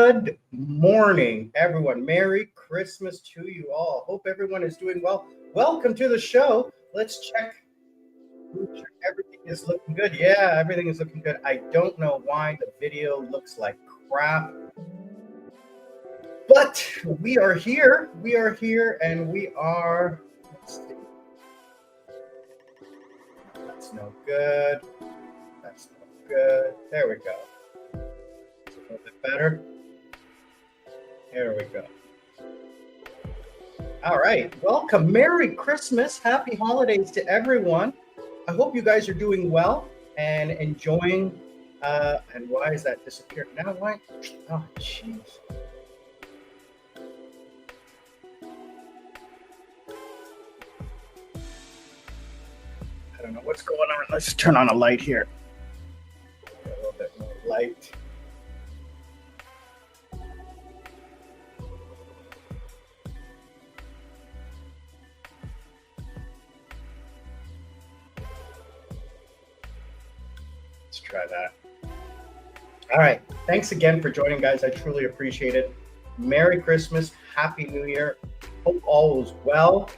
Good morning, everyone. Merry Christmas to you all. Hope everyone is doing well. Welcome to the show. Let's check. Everything is looking good. Yeah, everything is looking good. I don't know why the video looks like crap, but we are here. We are here, and we are. Let's see. That's no good. That's no good. There we go. It's a little bit better. There we go. All right. Welcome. Merry Christmas. Happy holidays to everyone. I hope you guys are doing well and enjoying. And why is that disappeared now? Why? Oh, jeez. I don't know what's going on. Let's turn on a light here. A little bit more light. Let's try that. All right. Thanks again for joining, guys. I truly appreciate it. Merry Christmas. Happy New Year. Hope all is well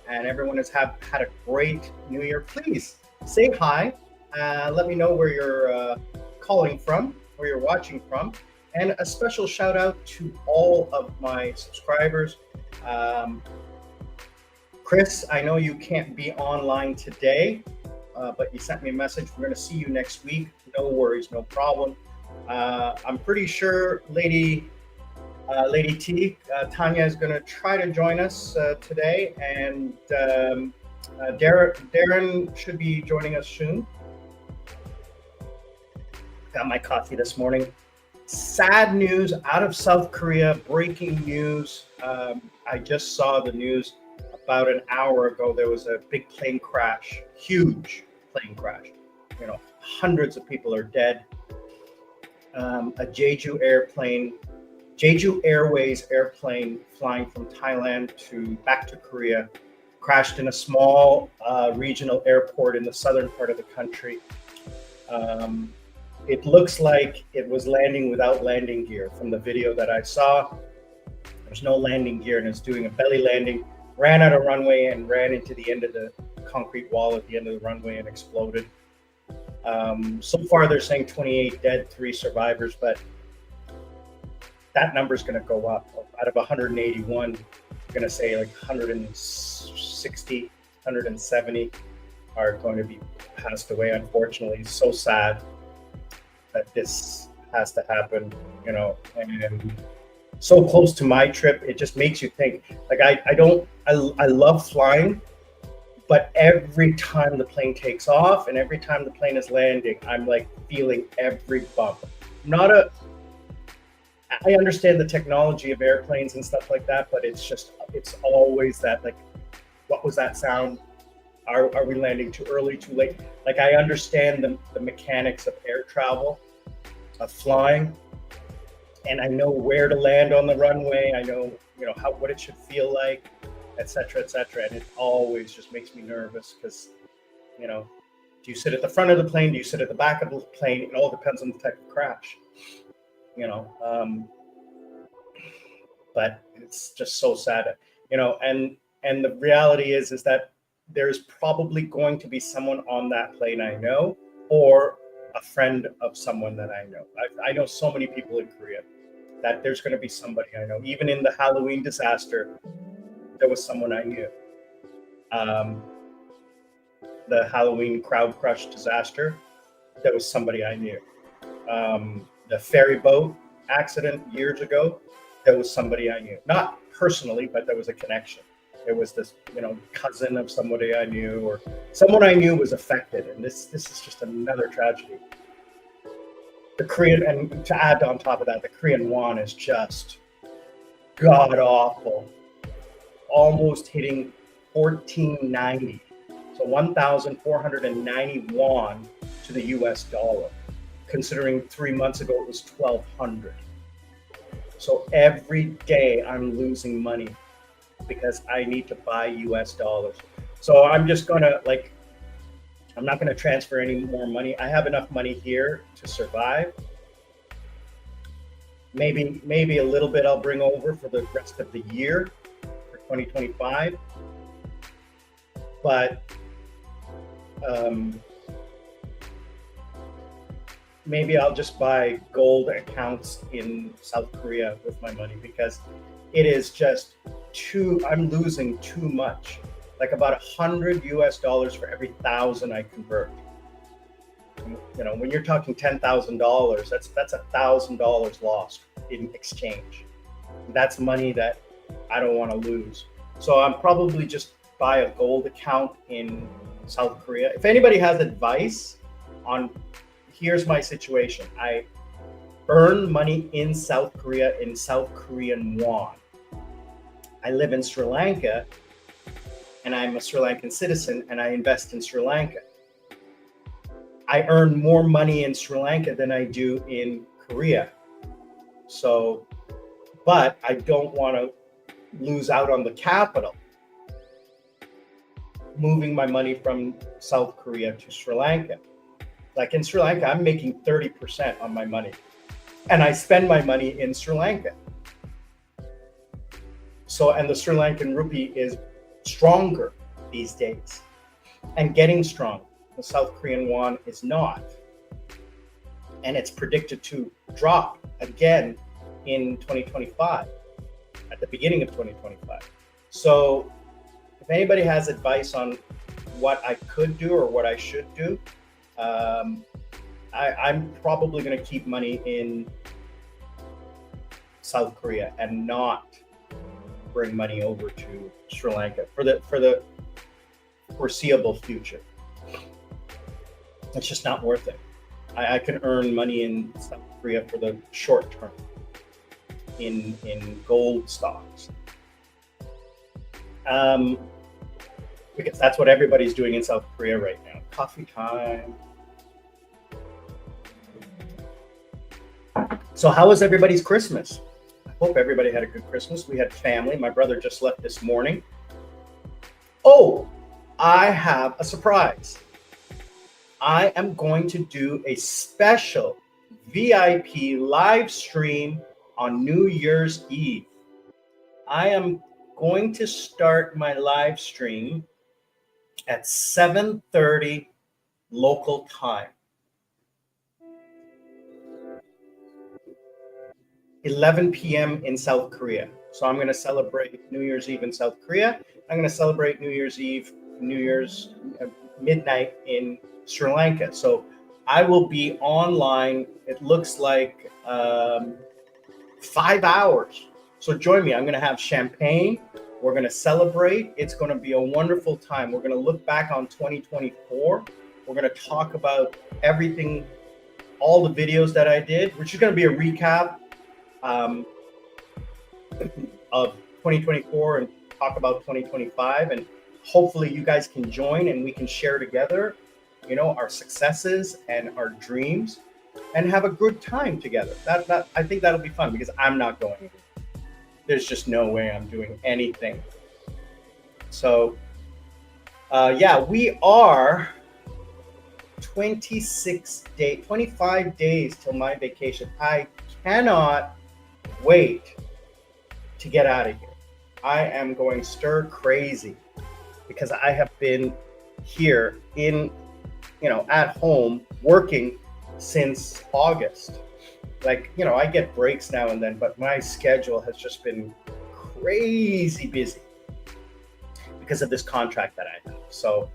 and everyone has had a great New Year. Please say hi. Let me know where you're calling from, where you're watching from. And a special shout out to all of my subscribers. Chris, I know you can't be online today, but you sent me a message. We're going to see you next week. No worries, no problem. I'm pretty sure Lady T, Tanya is going to try to join us today, and Darren should be joining us soon. Got my coffee this morning. Sad news out of South Korea, breaking news. I just saw the news about an hour ago. There was a big plane crash, huge plane crash. You know, hundreds of people are dead. A Jeju Airways airplane flying from Thailand back to Korea crashed in a small regional airport in the southern part of the country. It looks like it was landing without landing gear from the video that I saw. There's no landing gear, and it's doing a belly landing, ran out of runway and ran into the end of the concrete wall at the end of the runway and exploded. So far, they're saying 28 dead, 3 survivors, but that number is going to go up. Out of 181, I'm going to say like 160, 170 are going to be passed away. Unfortunately, it's so sad that this has to happen, you know, and so close to my trip. It just makes you think. Like I love flying, but every time the plane takes off and every time the plane is landing, I'm like feeling every bump. I understand the technology of airplanes and stuff like that, but it's always that, like, what was that sound? Are we landing too early, too late? Like, I understand the mechanics of air travel, of flying, and I know where to land on the runway. I know, you know, what it should feel like, et cetera, and it always just makes me nervous because, you know, do you sit at the front of the plane? Do you sit at the back of the plane? It all depends on the type of crash, you know. But it's just so sad, you know. And the reality is that there's probably going to be someone on that plane I know, or a friend of someone that I know. I know so many people in Korea that there's going to be somebody I know. Even in the Halloween disaster, there was someone I knew. The Halloween crowd crush disaster, there was somebody I knew. The ferry boat accident years ago, there was somebody I knew. Not personally, but there was a connection. There was this, you know, cousin of somebody I knew, or someone I knew was affected. And this is just another tragedy. The Korean, and to add on top of that, the Korean won is just god awful. Almost hitting 1490. So 1,490 won to the US dollar. Considering 3 months ago it was 1,200. So every day I'm losing money because I need to buy US dollars. So I'm just gonna, like, I'm not gonna transfer any more money. I have enough money here to survive. Maybe a little bit I'll bring over for the rest of the year for 2025. But maybe I'll just buy gold accounts in South Korea with my money, because it is just I'm losing too much. Like about $100 for every 1,000 I convert. You know, when you're talking $10,000, that's $1,000 lost in exchange. That's money that I don't want to lose. So I'm probably just buy a gold account in South Korea. If anybody has advice on, here's my situation. I earn money in South Korea in South Korean won. I live in Sri Lanka, and I'm a Sri Lankan citizen, and I invest in Sri Lanka. I earn more money in Sri Lanka than I do in Korea. So, but I don't want to lose out on the capital moving my money from South Korea to Sri Lanka. Like in Sri Lanka, I'm making 30% on my money, and I spend my money in Sri Lanka. So, and the Sri Lankan rupee is stronger these days and getting strong. The South Korean won is not. And it's predicted to drop again in 2025, at the beginning of 2025. So if anybody has advice on what I could do or what I should do, I'm probably going to keep money in South Korea and not bring money over to Sri Lanka for the foreseeable future. It's just not worth it. I can earn money in South Korea for the short term in gold stocks. Because that's what everybody's doing in South Korea right now. Coffee time. So how was everybody's Christmas? I hope everybody had a good Christmas. We had family. My brother just left this morning. Oh, I have a surprise. I am going to do a special VIP live stream on New Year's Eve. I am going to start my live stream at 7:30 local time. 11 p.m. in South Korea. So I'm going to celebrate New Year's Eve in South Korea. I'm going to celebrate New Year's Eve, midnight in Sri Lanka. So I will be online. It looks like 5 hours. So join me. I'm going to have champagne. We're going to celebrate. It's going to be a wonderful time. We're going to look back on 2024. We're going to talk about everything, all the videos that I did, which is going to be a recap of 2024 and talk about 2025. And hopefully you guys can join and we can share together, you know, our successes and our dreams and have a good time together. That I think that'll be fun, because I'm not going anywhere. There's just no way I'm doing anything. So yeah, we are 25 days till my vacation. I cannot wait to get out of here. I am going stir crazy because I have been here at home working since August. Like, I get breaks now and then, but my schedule has just been crazy busy because of this contract that I have. So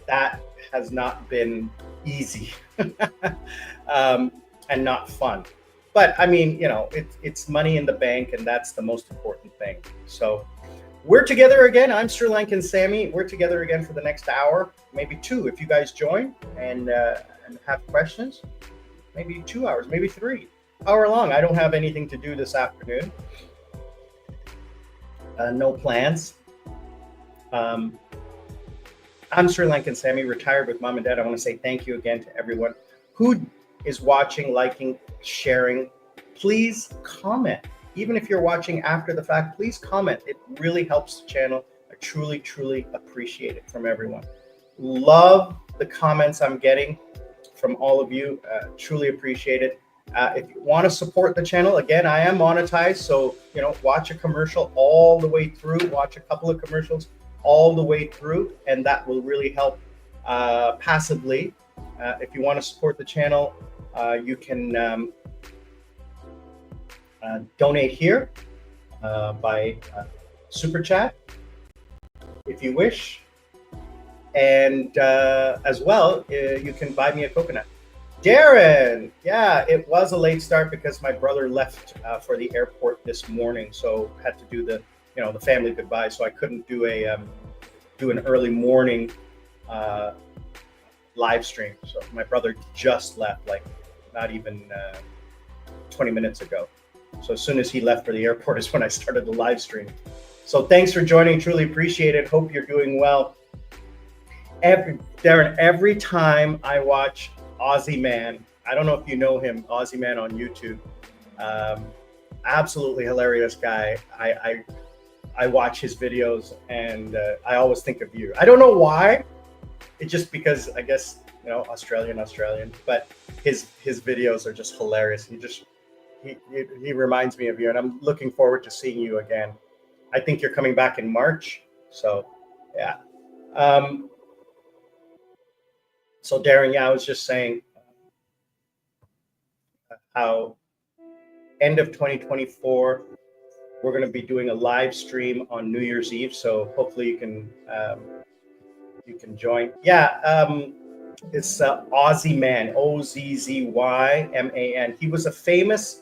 that has not been easy and not fun. But I mean, it's money in the bank, and that's the most important thing. So we're together again. I'm Sri Lankan Sammy. We're together again for the next hour, maybe 2 if you guys join and have questions. Maybe 2 hours, maybe 3 hour long. I don't have anything to do this afternoon. No plans. I'm Sri Lankan Sammy, retired with mom and dad. I want to say thank you again to everyone who is watching, liking, sharing. Please comment. Even if you're watching after the fact, please comment. It really helps the channel. I truly, truly appreciate it from everyone. Love the comments I'm getting from all of you. Truly appreciate it. If you want to support the channel, again, I am monetized, so watch a commercial all the way through. Watch a couple of commercials all the way through, and that will really help passively. If you want to support the channel, you can donate here by super chat if you wish, and as well, you can buy me a coconut. Darren, yeah, it was a late start because my brother left for the airport this morning, so had to do the the family goodbye, so I couldn't do an early morning live stream. So my brother just left, like not even 20 minutes ago. So as soon as he left for the airport is when I started the live stream. So thanks for joining, truly appreciate it. Hope you're doing well. Darren, every time I watch Aussie Man, I don't know if you know him, Aussie Man on YouTube, absolutely hilarious guy. I watch his videos and I always think of you. I don't know why. It's just because I guess Australian, but his videos are just hilarious. He reminds me of you, and I'm looking forward to seeing you again. I think you're coming back in March, so yeah. So Darren, yeah, I was just saying how end of 2024, we're going to be doing a live stream on New Year's Eve. So hopefully you can join. Yeah, it's Aussie Man, OZZYMAN. He was a famous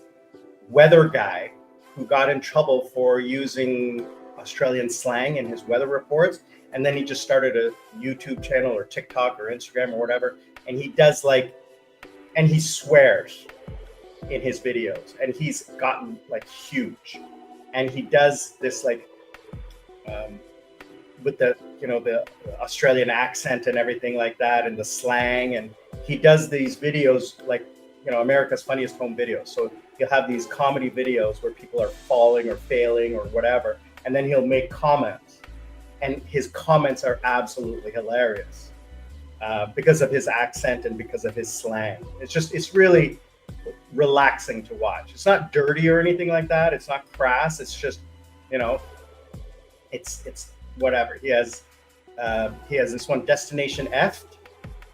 weather guy who got in trouble for using Australian slang in his weather reports. And then he just started a YouTube channel or TikTok or Instagram or whatever. And he does and he swears in his videos, and he's gotten huge. And he does this with the the Australian accent and everything like that, and the slang. And he does these videos America's Funniest Home Videos. So he'll have these comedy videos where people are falling or failing or whatever, and then he'll make comments. And his comments are absolutely hilarious because of his accent and because of his slang. It's really relaxing to watch. It's not dirty or anything like that. It's not crass. It's just, it's whatever. He has this one, Destination F,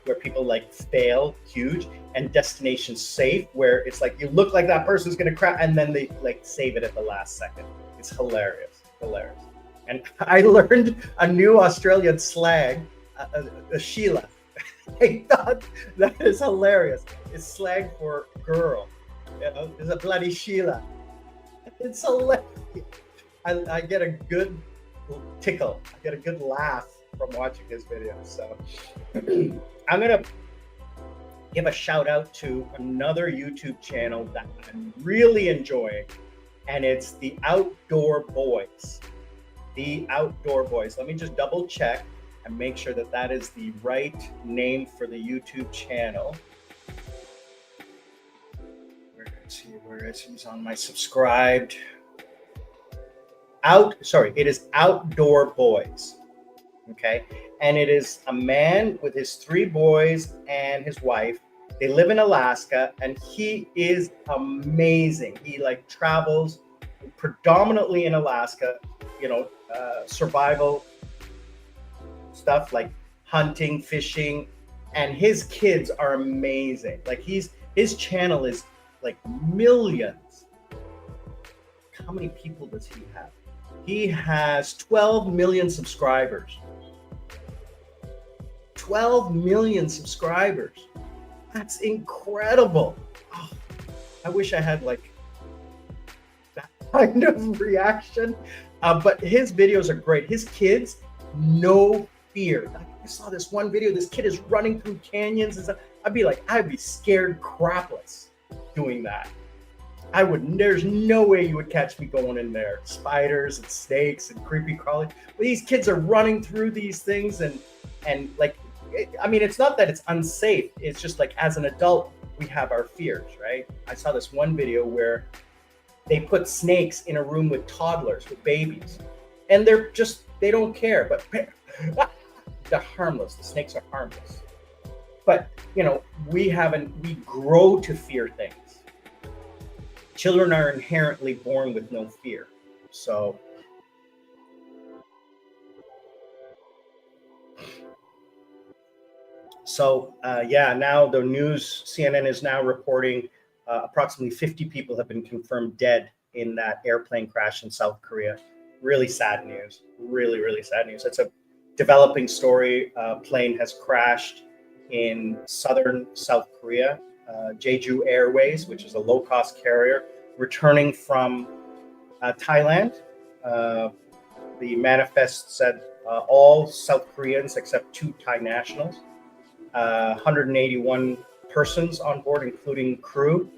where people fail huge, and Destination Safe, where it's you look like that person's gonna crash, and then they save it at the last second. It's hilarious. And I learned a new Australian slang, a Sheila. I thought that is hilarious. It's slang for girl. It's a bloody Sheila. It's hilarious. I get a good tickle. I get a good laugh from watching his videos. So I'm gonna give a shout out to another YouTube channel that I'm really enjoying, and it's the Outdoor Boys. The Outdoor Boys. Let me just double check and make sure that is the right name for the YouTube channel. Where is he? He's on my subscribed. It is Outdoor Boys. Okay. And it is a man with his 3 boys and his wife. They live in Alaska, and he is amazing. He travels predominantly in Alaska, survival stuff like hunting, fishing, and his kids are amazing. His channel is millions. How many people does he have? He has 12 million subscribers. 12 million subscribers. That's incredible. Oh, I wish I had that kind of reaction. But his videos are great. His kids, no fear. I saw this one video. This kid is running through canyons and stuff. I'd be scared crapless doing that. There's no way you would catch me going in there. Spiders and snakes and creepy crawly. But these kids are running through these things and it's not that it's unsafe. It's just as an adult, we have our fears, right? I saw this one video where they put snakes in a room with toddlers, with babies, and they don't care, but they're harmless. The snakes are harmless. But, we grow to fear things. children are inherently born with no fear. So yeah, now the news, CNN is now reporting approximately 50 people have been confirmed dead in that airplane crash in South Korea. Really sad news. Really, really sad news. It's a developing story. Plane has crashed in southern South Korea. Jeju Airways, which is a low-cost carrier, returning from Thailand. The manifest said all South Koreans except 2 Thai nationals. 181 persons on board, including crew,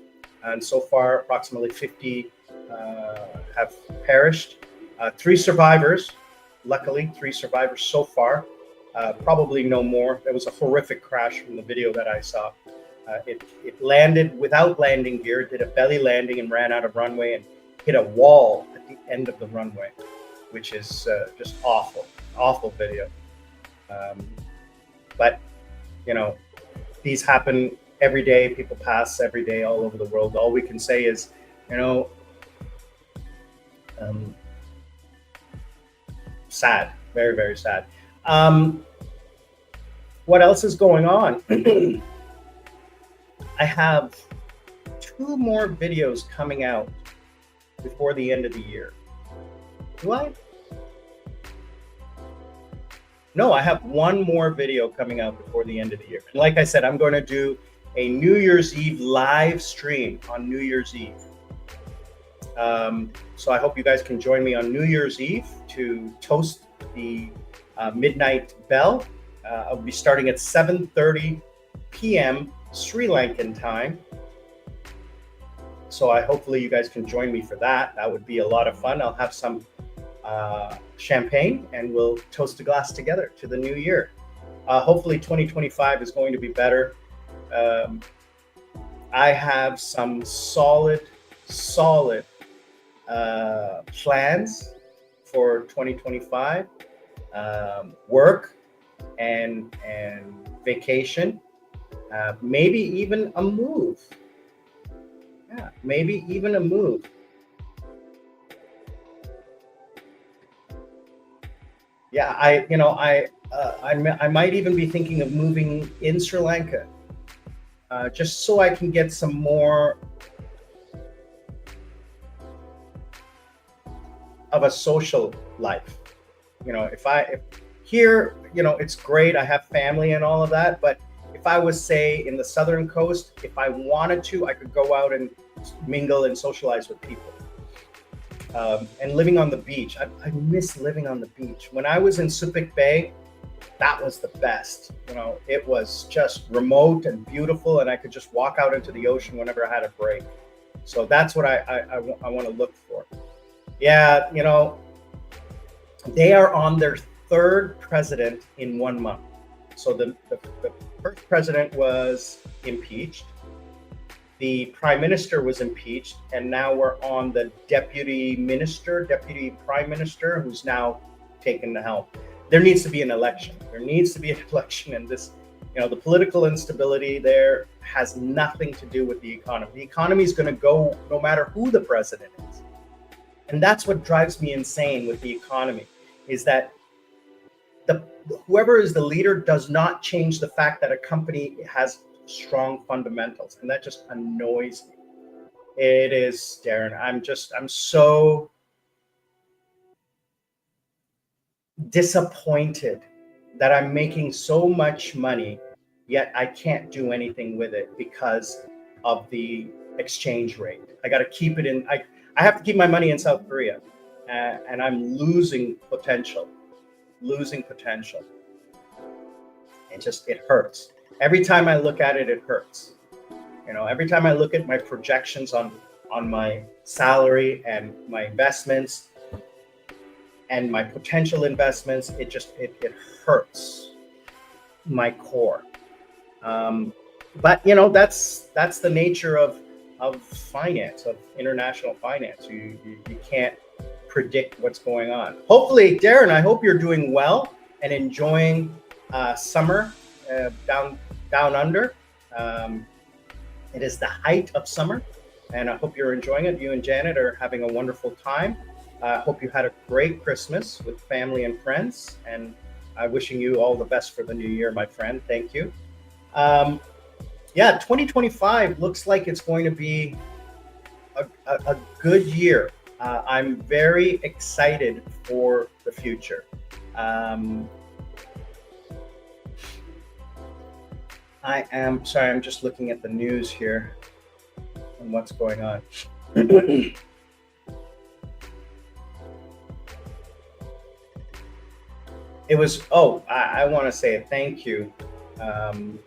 and so far approximately 50 have perished. 3 survivors, luckily 3 survivors so far, probably no more. There was a horrific crash from the video that I saw. It landed without landing gear, did a belly landing and ran out of runway and hit a wall at the end of the runway, which is just awful video. But you know, these happen every day. People pass every day all over the world. All we can say is, you know, sad, very, very sad. What else is going on? I have 2 more videos coming out before the end of the year. Do I? No, I have 1 more video coming out before the end of the year. And like I said, I'm going to do a New Year's Eve live stream on New Year's Eve. So I hope you guys can join me on New Year's Eve to toast the midnight bell. I'll be starting at 7:30 p.m. Sri Lankan time. So hopefully you guys can join me for that. That would be a lot of fun. I'll have some champagne and we'll toast a glass together to the new year. Hopefully 2025 is going to be better. I have some solid plans for 2025, work and vacation, maybe even a move. Yeah, maybe even a move. Yeah, I might even be thinking of moving in Sri Lanka, just so I can get some more of a social life. You know, if here, you know, it's great. I have family and all of that, but if I was, say, in the southern coast, if I wanted to, I could go out and mingle and socialize with people. And living on the beach. I miss living on the beach. When I was in Subic Bay, that was the best. You know, it was just remote and beautiful, and I could just walk out into the ocean whenever I had a break. So that's what I want to look for. Yeah, you know, they are on their 3rd president in 1 month. So the first president was impeached. The prime minister was impeached, and now we're on the deputy prime minister, who's now taken the helm. There needs to be an election. And this, you know, the political instability there has nothing to do with the economy. The economy is going to go no matter who the president is. And that's what drives me insane with the economy, is that whoever is the leader does not change the fact that a company has strong fundamentals, and that just annoys me. It is, Darren. I'm so disappointed that I'm making so much money, yet I can't do anything with it because of the exchange rate. I got to keep it in. I have to keep my money in South Korea, and I'm losing potential. It hurts. Every time I look at it, it hurts. You know, every time I look at my projections on my salary and my investments and my potential investments, it hurts my core. But you know, that's the nature of finance, of international finance. You can't predict what's going on. Hopefully, Darren, I hope you're doing well and enjoying summer down under. It is the height of summer. and I hope you're enjoying it. You and Janet are having a wonderful time. I hope you had a great Christmas with family and friends, and I'm wishing you all the best for the new year, my friend. Thank you. Um, yeah, 2025 looks like it's going to be a good year. I'm very excited for the future. Um, I am sorry, I'm just looking at the news here and what's going on. It was, I want to say a thank you. Um,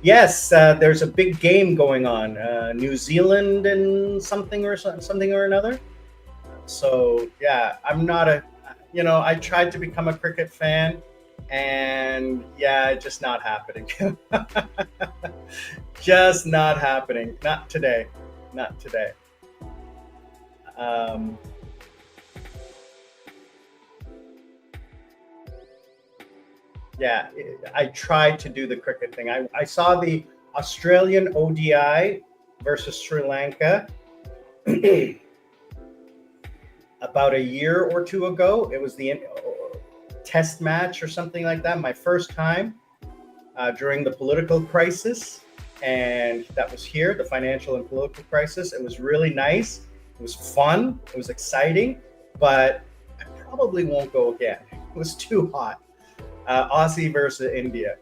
yes, there's a big game going on, New Zealand and something or another. So yeah, I'm not I tried to become a cricket fan, and yeah, just not happening. Just not happening. Not today. Not today. Um, yeah, I tried to do the cricket thing. I saw the Australian ODI versus Sri Lanka about a year or two ago. It was the test match or something like that. My first time during the political crisis, and that was here, the financial and political crisis. It was really nice. It was fun. It was exciting, but I probably won't go again. It was too hot. Aussie versus India.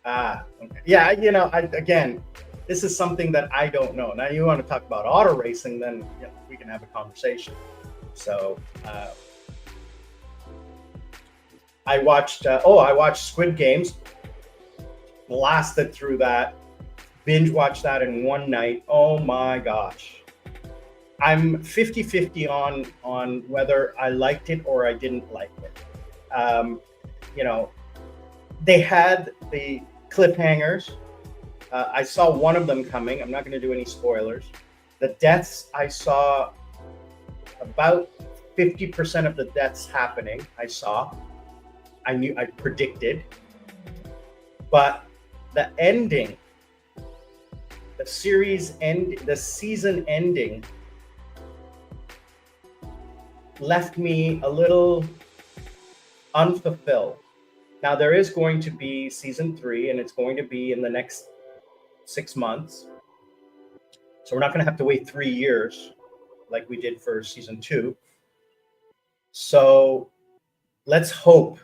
Okay. Yeah, again, this is something that I don't know. Now, you want to talk about auto racing, then we can have a conversation. So, I watched Squid Games, blasted through that, binge watched that in one night. Oh my gosh. I'm 50-50 on whether I liked it or I didn't like it. You know, they had the cliffhangers. I saw one of them coming. I'm not going to do any spoilers. The deaths, I saw about 50% of the deaths happening. I predicted. But the ending, the season ending left me a little unfulfilled. Now, there is going to be season 3, and it's going to be in the next 6 months. So we're not going to have to wait 3 years like we did for season 2. So let's hope.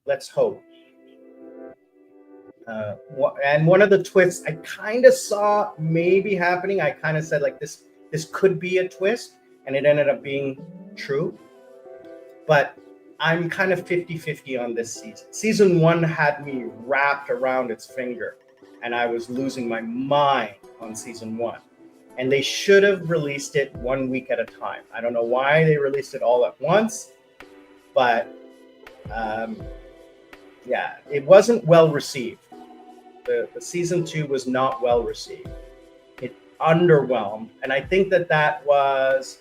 Let's hope. And one of the twists I kind of saw maybe happening, I kind of said like this could be a twist, and it ended up being true. But I'm kind of 50-50 on this season. Season 1 had me wrapped around its finger, and I was losing my mind on season 1. And they should have released it 1 week at a time. I don't know why they released it all at once, but yeah, it wasn't well received. The season 2 was not well received. It underwhelmed, and I think that was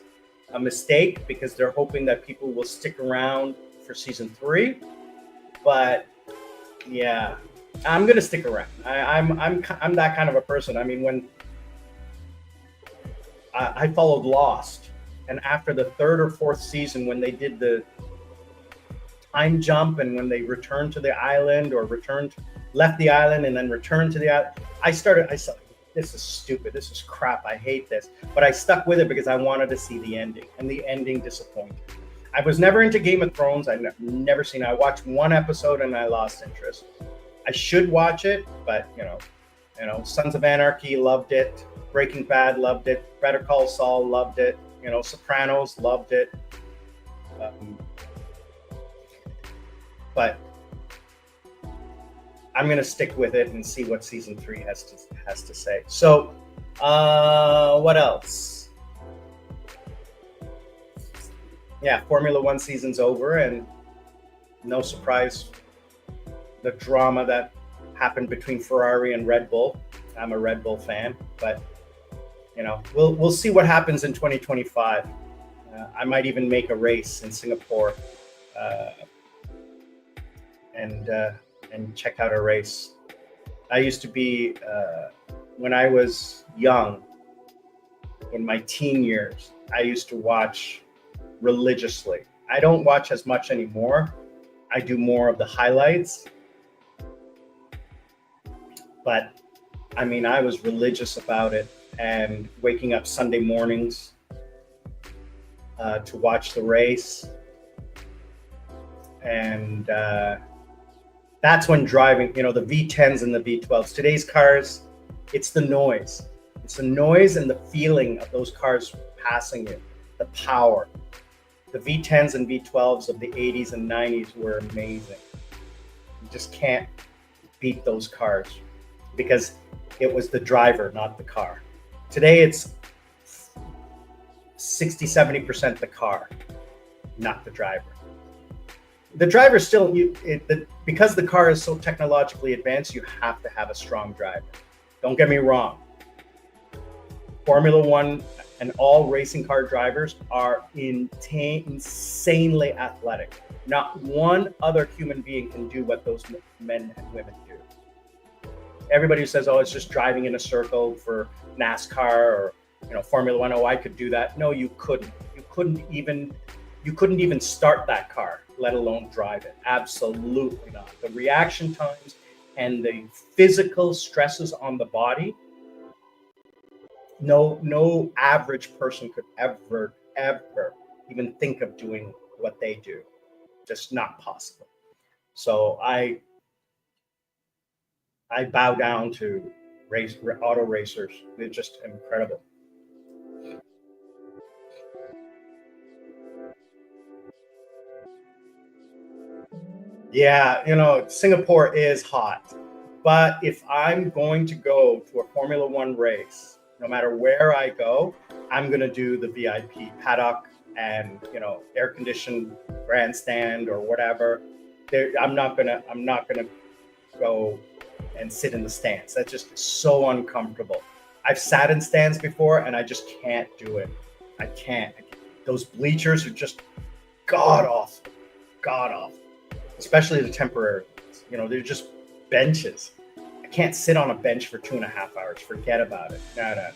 a mistake because they're hoping that people will stick around for season 3. But yeah, I'm gonna stick around. I'm that kind of a person. I mean, when I followed Lost, and after the 3rd or 4th season, when they did the time jump and when they returned to the island or left the island and then returned to the island, I said, this is stupid. This is crap. I hate this. But I stuck with it because I wanted to see the ending, and the ending disappointed. I was never into Game of Thrones. I've never seen it. I watched 1 episode and I lost interest. I should watch it, but Sons of Anarchy, loved it. Breaking Bad, loved it. Better Call Saul, loved it. Sopranos, loved it. But I'm gonna stick with it and see what season 3 has to say. So, what else? Yeah, Formula One season's over, and no surprise, the drama that happened between Ferrari and Red Bull. I'm a Red Bull fan, but we'll see what happens in 2025. I might even make a race in Singapore, and check out a race. I used to be when I was young, in my teen years, I used to watch religiously. I don't watch as much anymore. I do more of the highlights. But I mean, I was religious about it, and waking up Sunday mornings to watch the race. And that's when driving, the V10s and the V12s. Today's cars, it's the noise. It's the noise and the feeling of those cars passing you, the power. The V10s and V12s of the 80s and 90s were amazing. You just can't beat those cars because it was the driver, not the car. Today, it's 60-70% the car, not the driver. The driver still, because the car is so technologically advanced, you have to have a strong driver. Don't get me wrong. Formula One and all racing car drivers are insanely athletic. Not one other human being can do what those men and women do. Everybody who says, "Oh, it's just driving in a circle for NASCAR or Formula One," "Oh, I could do that." No, you couldn't. You couldn't even start that car, let alone drive it. Absolutely not. The reaction times and the physical stresses on the body, no average person could ever even think of doing what they do. Just not possible. So I bow down to auto racers. They're just incredible. Yeah, Singapore is hot. But if I'm going to go to a Formula One race, no matter where I go, I'm going to do the VIP paddock and, air-conditioned grandstand or whatever. I'm not gonna go and sit in the stands. That's just so uncomfortable. I've sat in stands before and I just can't do it. I can't. Those bleachers are just god awful, especially the temporary ones. They're just benches. I can't sit on a bench for 2.5 hours. Forget about it. No.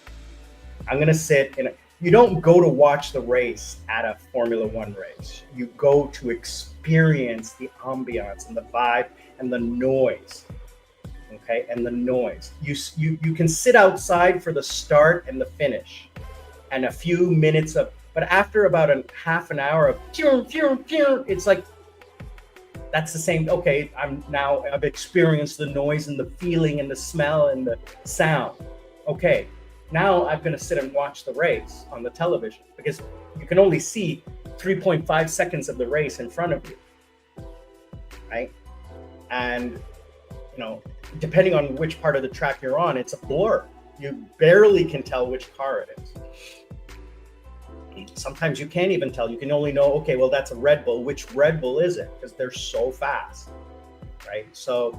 I'm going to sit in you don't go to watch the race at a Formula One race. You go to experience the ambiance and the vibe and the noise. Okay, and the noise. You can sit outside for the start and the finish, and a few minutes but after about a half an hour of it's like that's the same. Okay, I've experienced the noise and the feeling and the smell and the sound. Okay, now I'm going to sit and watch the race on the television because you can only see 3.5 seconds of the race in front of you, right? And depending on which part of the track you're on, it's a blur. You barely can tell which car it is. Sometimes you can't even tell. You can only know, okay, well, that's a Red Bull. Which Red Bull is it? Because they're so fast, right? So,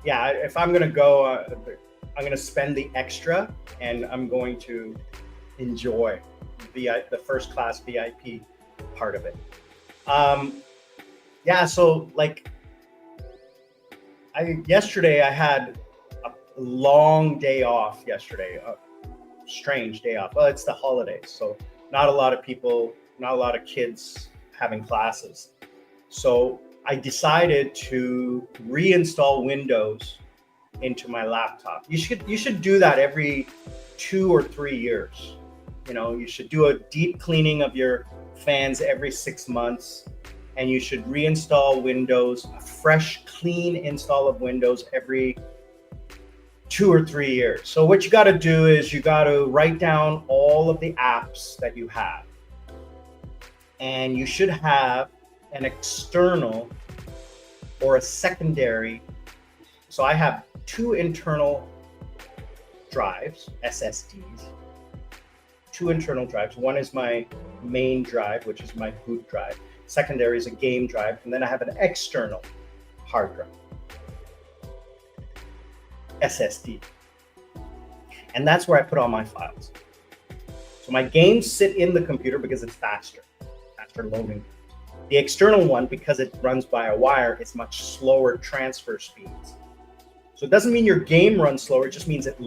if I'm going to go, I'm going to spend the extra and I'm going to enjoy the first class VIP part of it. So yesterday I had a long day off yesterday, a strange day off. Well, it's the holidays, so not a lot of people, not a lot of kids having classes. So I decided to reinstall Windows into my laptop. You should do that every 2 or 3 years. You should do a deep cleaning of your fans every 6 months. And you should reinstall Windows, a fresh, clean install of Windows every 2 or 3 years. So what you got to do is you got to write down all of the apps that you have. And you should have an external or a secondary. So I have 2 internal drives, SSDs, 2 internal drives. One is my main drive, which is my boot drive. Secondary is a game drive, and then I have an external hard drive, SSD. And that's where I put all my files. So my games sit in the computer because it's faster loading. The external one, because it runs by a wire, it's much slower transfer speeds. So it doesn't mean your game runs slower, it just means it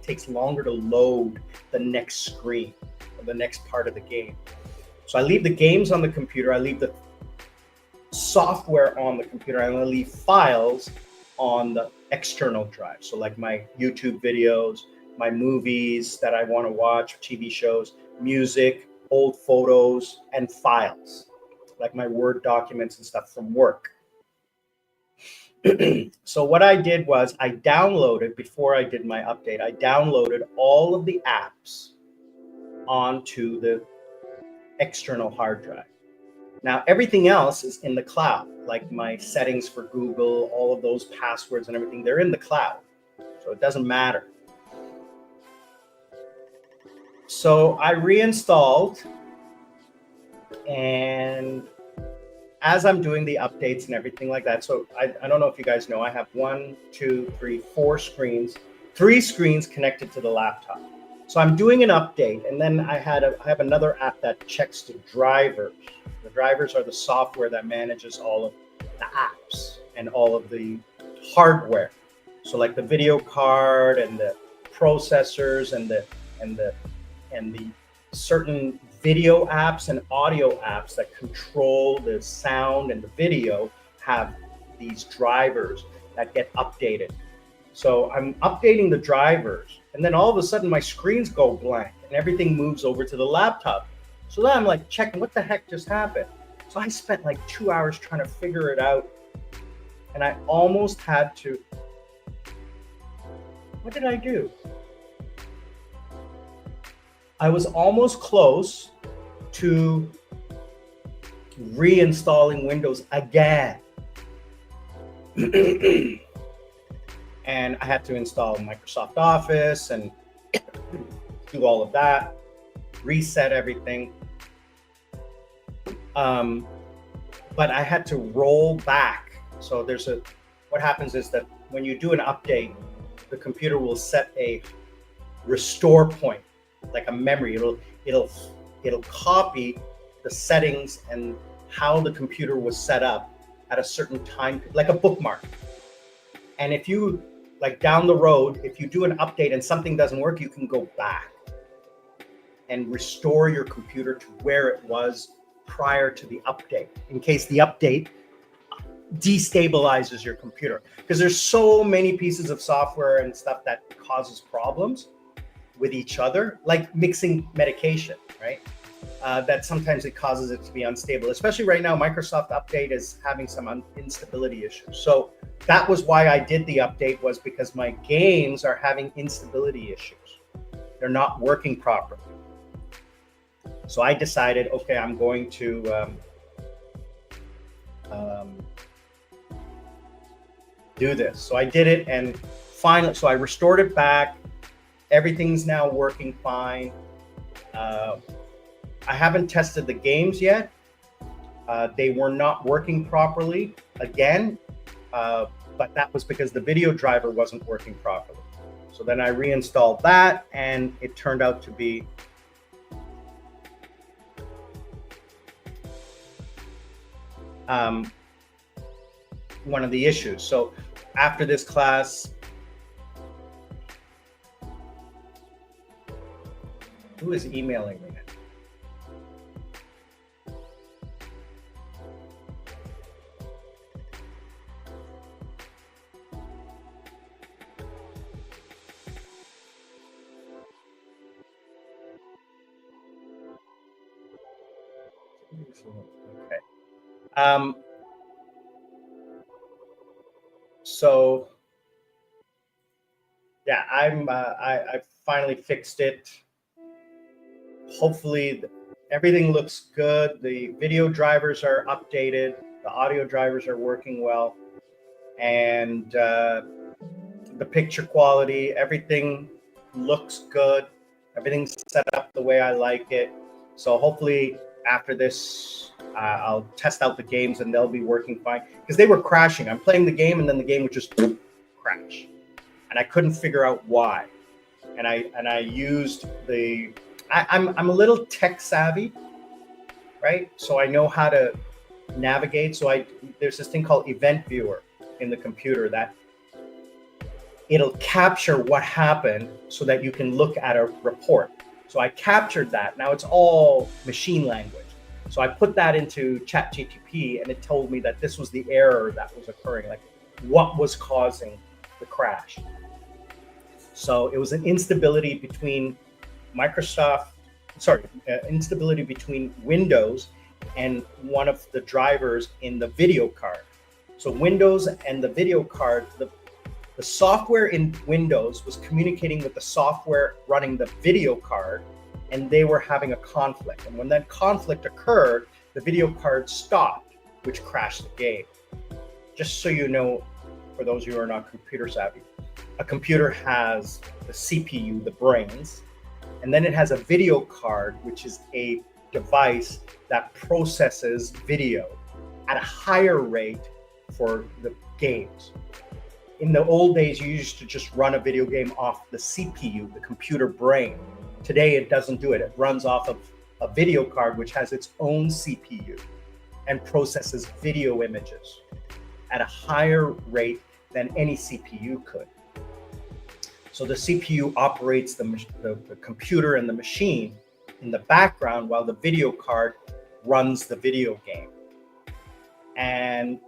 takes longer to load the next screen or the next part of the game. So I leave the games on the computer, I leave the software on the computer, and I leave files on the external drive. So like my YouTube videos, my movies that I want to watch, TV shows, music, old photos, and files, like my Word documents and stuff from work. So what I did was I downloaded, before I did my update, I downloaded all of the apps onto the external hard drive. Now, everything else is in the cloud, like my settings for Google, all of those passwords and everything, they're in the cloud. So it doesn't matter. So I reinstalled, and as I'm doing the updates and everything like that, so I don't know if you guys know, I have 4 screens, 3 screens connected to the laptop. So I'm doing an update, and then I have another app that checks the drivers. The drivers are the software that manages all of the apps and all of the hardware. So like the video card and the processors and the certain video apps and audio apps that control the sound and the video have these drivers that get updated. So I'm updating the drivers, and then all of a sudden my screens go blank and everything moves over to the laptop. So then I'm like checking, what the heck just happened? So I spent like 2 hours trying to figure it out, and I almost had to, what did I do? I was almost close to reinstalling Windows again. And I had to install Microsoft Office and do all of that, reset everything. But I had to roll back. So what happens is that when you do an update, the computer will set a restore point, like a memory. It'll copy the settings and how the computer was set up at a certain time, like a bookmark. And if you, like down the road, if you do an update and something doesn't work, you can go back and restore your computer to where it was prior to the update, in case the update destabilizes your computer. Because there's so many pieces of software and stuff that causes problems with each other, like mixing medication, right? That sometimes it causes it to be unstable. Especially right now, Microsoft Update is having some instability issues. So that was why I did the update, was because my games are having instability issues. They're not working properly. So I decided, okay, I'm going to do this. So I did it, and finally, so I restored it back. Everything's now working fine. I haven't tested the games yet. They were not working properly again, but that was because the video driver wasn't working properly. So then I reinstalled that, and it turned out to be one of the issues. So after this class, who is emailing me? Okay. So yeah, I finally fixed it. Hopefully everything looks good. The video drivers are updated. The audio drivers are working well. And the picture quality, everything looks good. Everything's set up the way I like it. So hopefully after this, I'll test out the games and they'll be working fine, because they were crashing. I'm playing the game and then the game would just crash, and I couldn't figure out why. And I used I'm a little tech savvy, right? So I know how to navigate. So there's this thing called event viewer in the computer that it'll capture what happened so that you can look at a report. So I captured that. Now it's all machine language. So I put that into ChatGPT and it told me that this was the error that was occurring, like what was causing the crash. So it was an instability between instability between Windows and one of the drivers in the video card. So Windows and the video card, the software in Windows was communicating with the software running the video card, and they were having a conflict. And when that conflict occurred, the video card stopped, which crashed the game. Just so you know, for those of you who are not computer savvy, a computer has the CPU, the brains, and then it has a video card, which is a device that processes video at a higher rate for the games. In the old days, you used to just run a video game off the CPU, the computer brain. Today, it doesn't do it. It runs off of a video card, which has its own CPU and processes video images at a higher rate than any CPU could. So the CPU operates the computer and the machine in the background while the video card runs the video game. And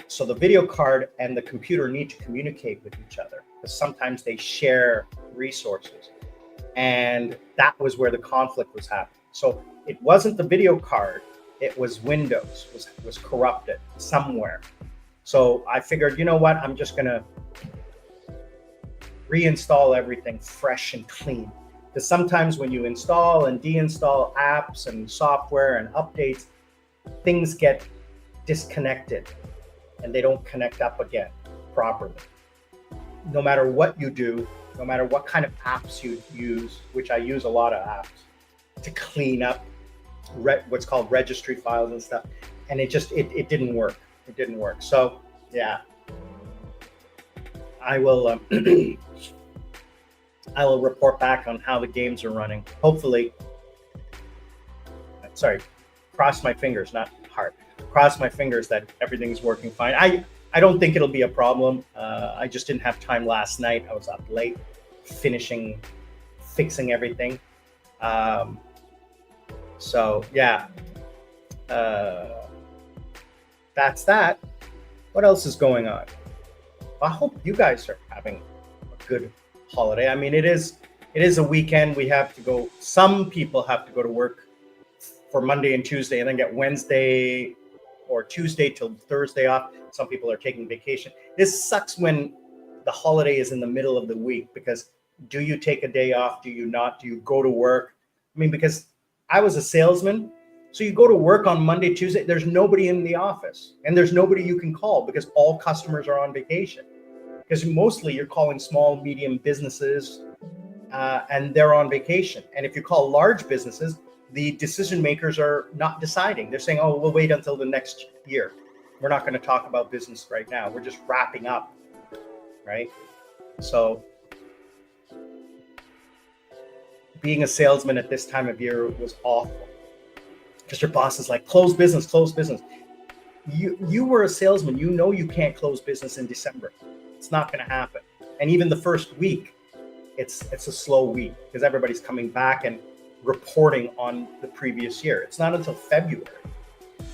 so the video card and the computer need to communicate with each other because sometimes they share resources. And that was where the conflict was happening. So it wasn't the video card, it was Windows was corrupted somewhere. So I figured, you know what, I'm just gonna reinstall everything fresh and clean. Because sometimes when you install and deinstall apps and software and updates, things get disconnected and they don't connect up again properly. No matter what you do, no matter what kind of apps you use, which I use a lot of apps to clean up what's called registry files and stuff, and it didn't work. It didn't work. So yeah, I will I will report back on how the games are running. Hopefully, cross my fingers, not heart. Cross my fingers that everything's working fine. I don't think it'll be a problem. I just didn't have time last night. I was up late fixing everything. So yeah, that's that. What else is going on? I hope you guys are having a good holiday. I mean, it is a weekend. We have to go. Some people have to go to work for Monday and Tuesday, and then get Wednesday or Tuesday till Thursday off. Some people are taking vacation. This sucks when the holiday is in the middle of the week, because do you take a day off? Do you not? Do you go to work? I mean, because I was a salesman, so you go to work on Monday, Tuesday, there's nobody in the office and there's nobody you can call because all customers are on vacation. Because mostly you're calling small, medium businesses and they're on vacation. And if you call large businesses, the decision makers are not deciding. They're saying, oh, we'll wait until the next year. We're not going to talk about business right now. We're just wrapping up, right? So being a salesman at this time of year was awful, because your boss is like, close business, close business. You were a salesman, you know you can't close business in December. It's not going to happen. And even the first week, it's a slow week because everybody's coming back and reporting on the previous year. It's not until February.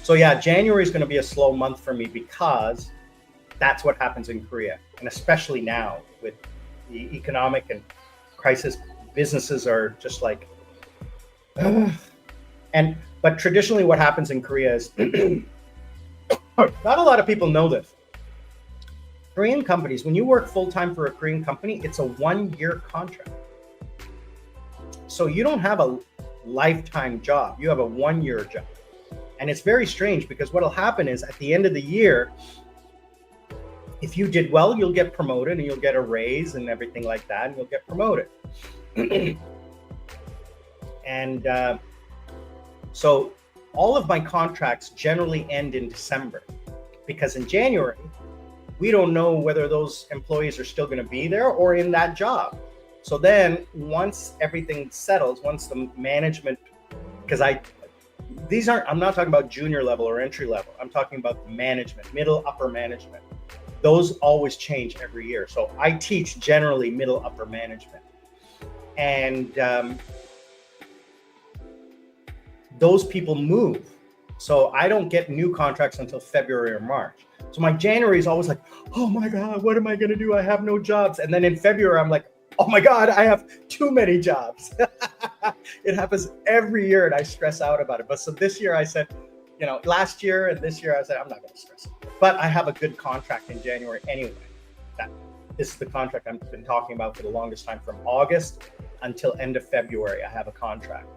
So yeah, January is going to be a slow month for me because that's what happens in Korea. And especially now with the economic and crisis, businesses are just like, but traditionally what happens in Korea is, not a lot of people know this. Korean companies, when you work full-time for a Korean company, it's a 1-year contract. So you don't have a lifetime job, you have a 1-year job. And it's very strange because what'll happen is at the end of the year, if you did well, you'll get promoted and you'll get a raise and everything like that, and you'll get promoted. And so all of my contracts generally end in December, because in January, we don't know whether those employees are still going to be there or in that job. So then once everything settles, once the management, because these aren't, I'm not talking about junior level or entry level. I'm talking about the management, middle, upper management. Those always change every year. So I teach generally middle, upper management. And those people move. So I don't get new contracts until February or March. So my January is always like, oh my God, what am I going to do? I have no jobs. And then in February, I'm like, oh my God, I have too many jobs. It happens every year and I stress out about it. But so this year I said, you know, last year and this year I said, I'm not going to stress it. But I have a good contract in January anyway. This is the contract I've been talking about for the longest time, from August until end of February. I have a contract.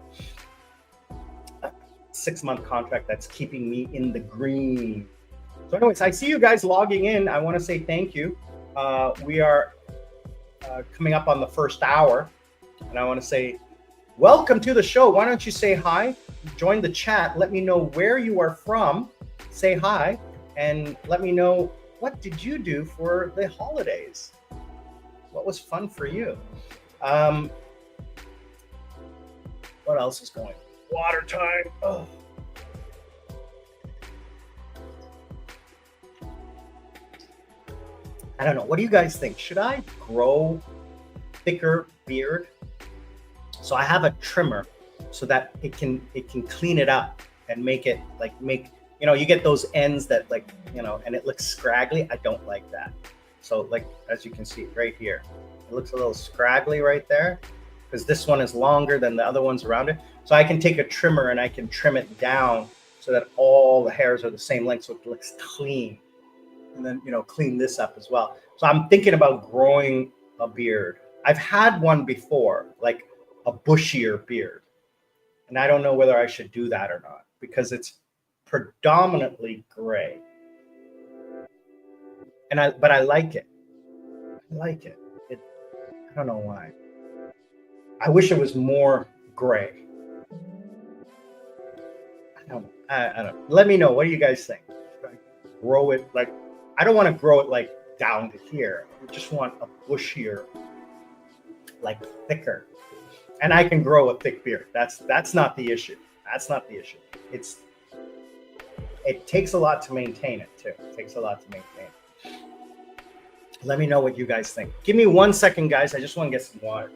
6-month contract that's keeping me in the green. So anyways, I see you guys logging in. I want to say thank you. We are coming up on the first hour, and I want to say welcome to the show. Why don't you say hi, join the chat, let me know where you are from, say hi, and let me know, what did you do for the holidays? What was fun for you? What else is going on? Water time. Oh. I don't know. What do you guys think? Should I grow thicker beard? So I have a trimmer so that it can clean it up and make it you know, you get those ends that you know, and it looks scraggly. I don't like that. So as you can see right here, it looks a little scraggly right there because this one is longer than the other ones around it. So I can take a trimmer and I can trim it down so that all the hairs are the same length, so it looks clean. And then, you know, clean this up as well. So I'm thinking about growing a beard. I've had one before, like a bushier beard. And I don't know whether I should do that or not because it's predominantly gray. But I like it. I like it. I don't know why. I wish it was more gray. I don't know. Let me know. What do you guys think? Should I grow it I don't want to grow it down to here. I just want a bushier, thicker. And I can grow a thick beard. That's not the issue. That's not the issue. It takes a lot to maintain it too. It takes a lot to maintain. Let me know what you guys think. Give me 1 second, guys. I just want to get some water.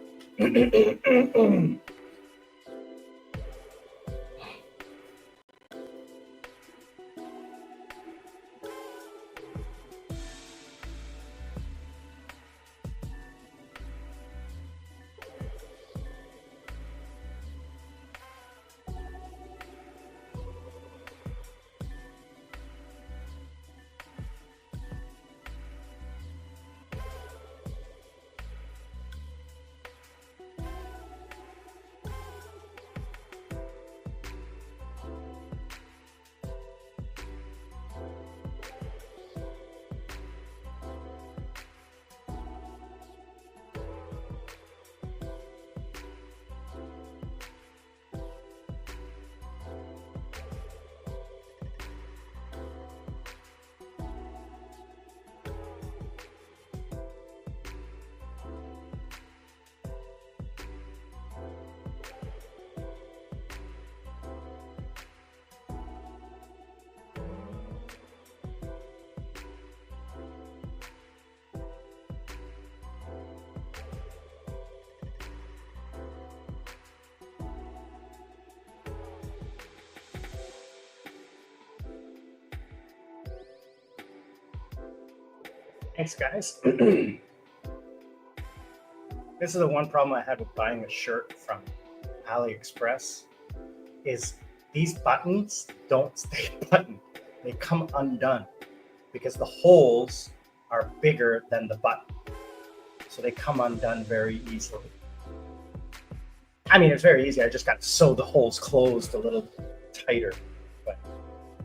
Thanks, guys. This is the one problem I had with buying a shirt from AliExpress is these buttons don't stay buttoned. They come undone because the holes are bigger than the button. So they come undone very easily. I mean, it's very easy. I just got to sew the holes closed a little tighter. But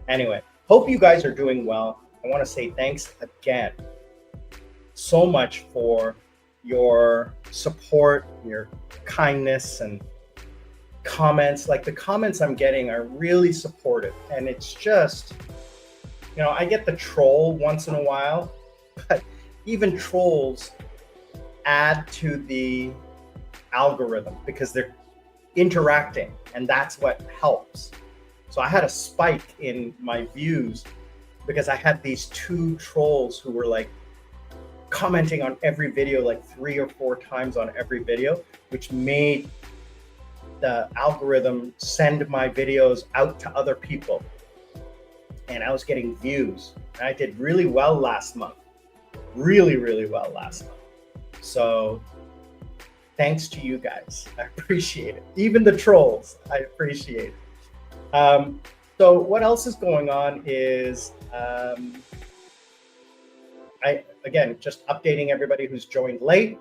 anyway, hope you guys are doing well. I want to say thanks again so much for your support, your kindness, and comments. The comments I'm getting are really supportive, and it's just, you know, I get the troll once in a while, but even trolls add to the algorithm because they're interacting, and that's what helps. So I had a spike in my views because I had these two trolls who were like commenting on every video, like 3 or 4 times on every video, which made the algorithm send my videos out to other people. And I was getting views. And I did really well last month. Really, really well last month. So thanks to you guys. I appreciate it. Even the trolls, I appreciate it. So what else is going on is again, just updating everybody who's joined late.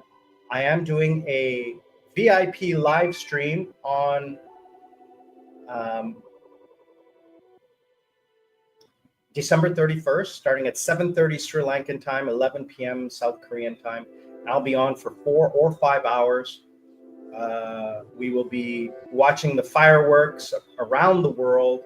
I am doing a VIP live stream on December 31st, starting at 7:30 Sri Lankan time, 11 p.m. South Korean time. I'll be on for 4 or 5 hours. We will be watching the fireworks around the world,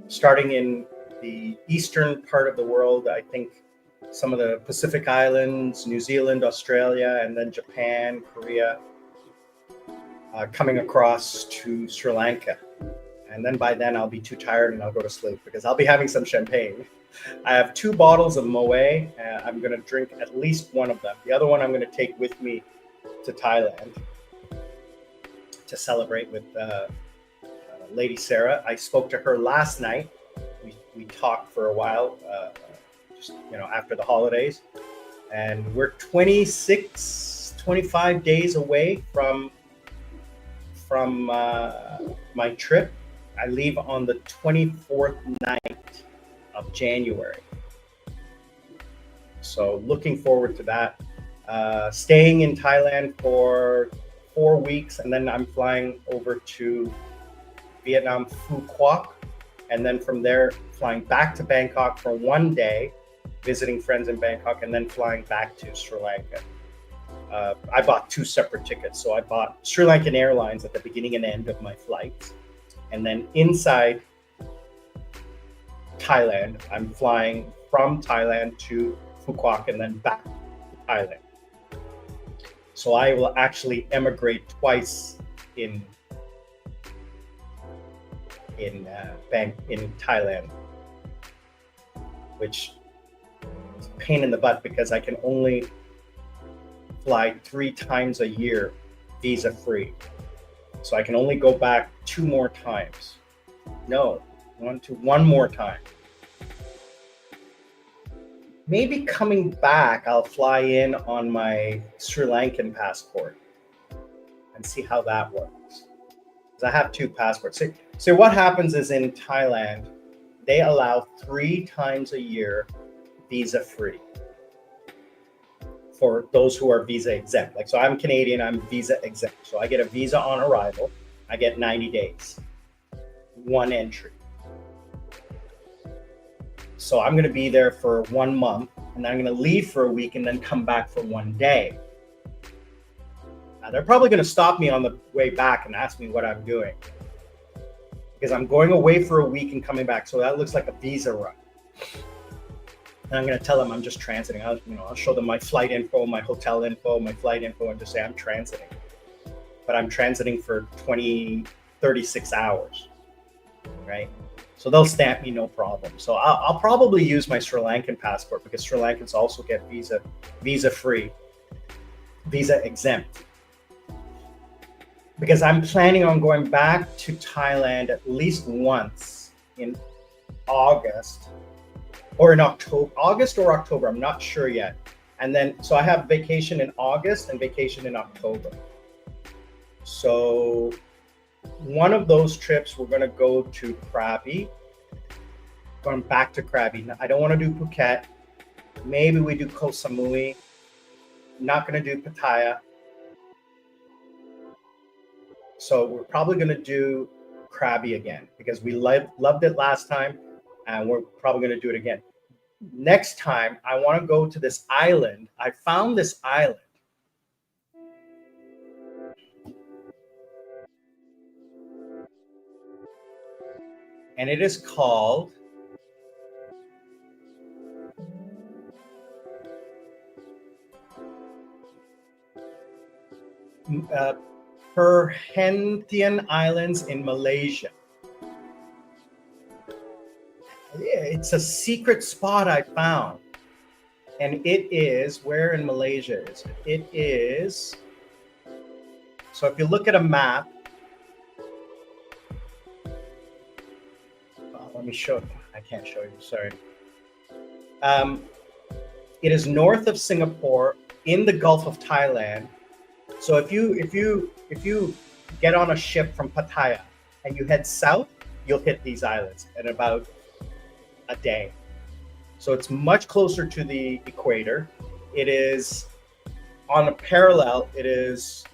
starting in the eastern part of the world. I think some of the Pacific Islands, New Zealand, Australia, and then Japan, Korea, coming across to Sri Lanka. And then by then I'll be too tired and I'll go to sleep because I'll be having some champagne. I have 2 bottles of Moët. I'm going to drink at least one of them. The other one I'm going to take with me to Thailand to celebrate with Lady Sarah. I spoke to her last night. We talked for a while, just after the holidays, and we're 25 days away from my trip. I leave on the 24th night of January. So looking forward to that. Staying in Thailand for 4 weeks, and then I'm flying over to Vietnam, Phu Quoc, and then from there flying back to Bangkok for 1 day, visiting friends in Bangkok, and then flying back to Sri Lanka. I bought 2 separate tickets. So I bought Sri Lankan Airlines at the beginning and end of my flights. And then inside Thailand, I'm flying from Thailand to Phu Quoc and then back to Thailand. So I will actually emigrate twice in Thailand, which is a pain in the butt because I can only fly 3 times a year visa free. So I can only go back 2 more times. No, one more time. Maybe coming back, I'll fly in on my Sri Lankan passport and see how that works. Because I have 2 passports. So what happens is in Thailand, they allow 3 times a year visa free for those who are visa exempt. Like, so I'm Canadian, I'm visa exempt. So I get a visa on arrival. I get 90 days, 1 entry. So I'm going to be there for 1 month, and then I'm going to leave for a week and then come back for 1 day. Now, they're probably going to stop me on the way back and ask me what I'm doing, because I'm going away for a week and coming back. So that looks like a visa run. And I'm going to tell them I'm just transiting. I'll show them my flight info, my hotel info, my flight info, and just say I'm transiting. But I'm transiting for 36 hours, right? So they'll stamp me no problem. So I'll probably use my Sri Lankan passport because Sri Lankans also get visa free, visa exempt. Because I'm planning on going back to Thailand at least once in August. Or in October, August or October, I'm not sure yet. And then, so I have vacation in August and vacation in October. So one of those trips, we're going to go to Krabi, going back to Krabi. I don't want to do Phuket. Maybe we do Koh Samui. Not going to do Pattaya. So we're probably going to do Krabi again because we loved it last time. And we're probably going to do it again. Next time, I want to go to this island. I found this island. And it is called Perhentian Islands in Malaysia. It's a secret spot I found. And it is, where in Malaysia is it? It is, so if you look at a map, let me show you. I can't show you, sorry. It is north of Singapore in the Gulf of Thailand. So if you get on a ship from Pattaya and you head south, you'll hit these islands in about a day. So it's much closer to the equator. It is on a parallel. It is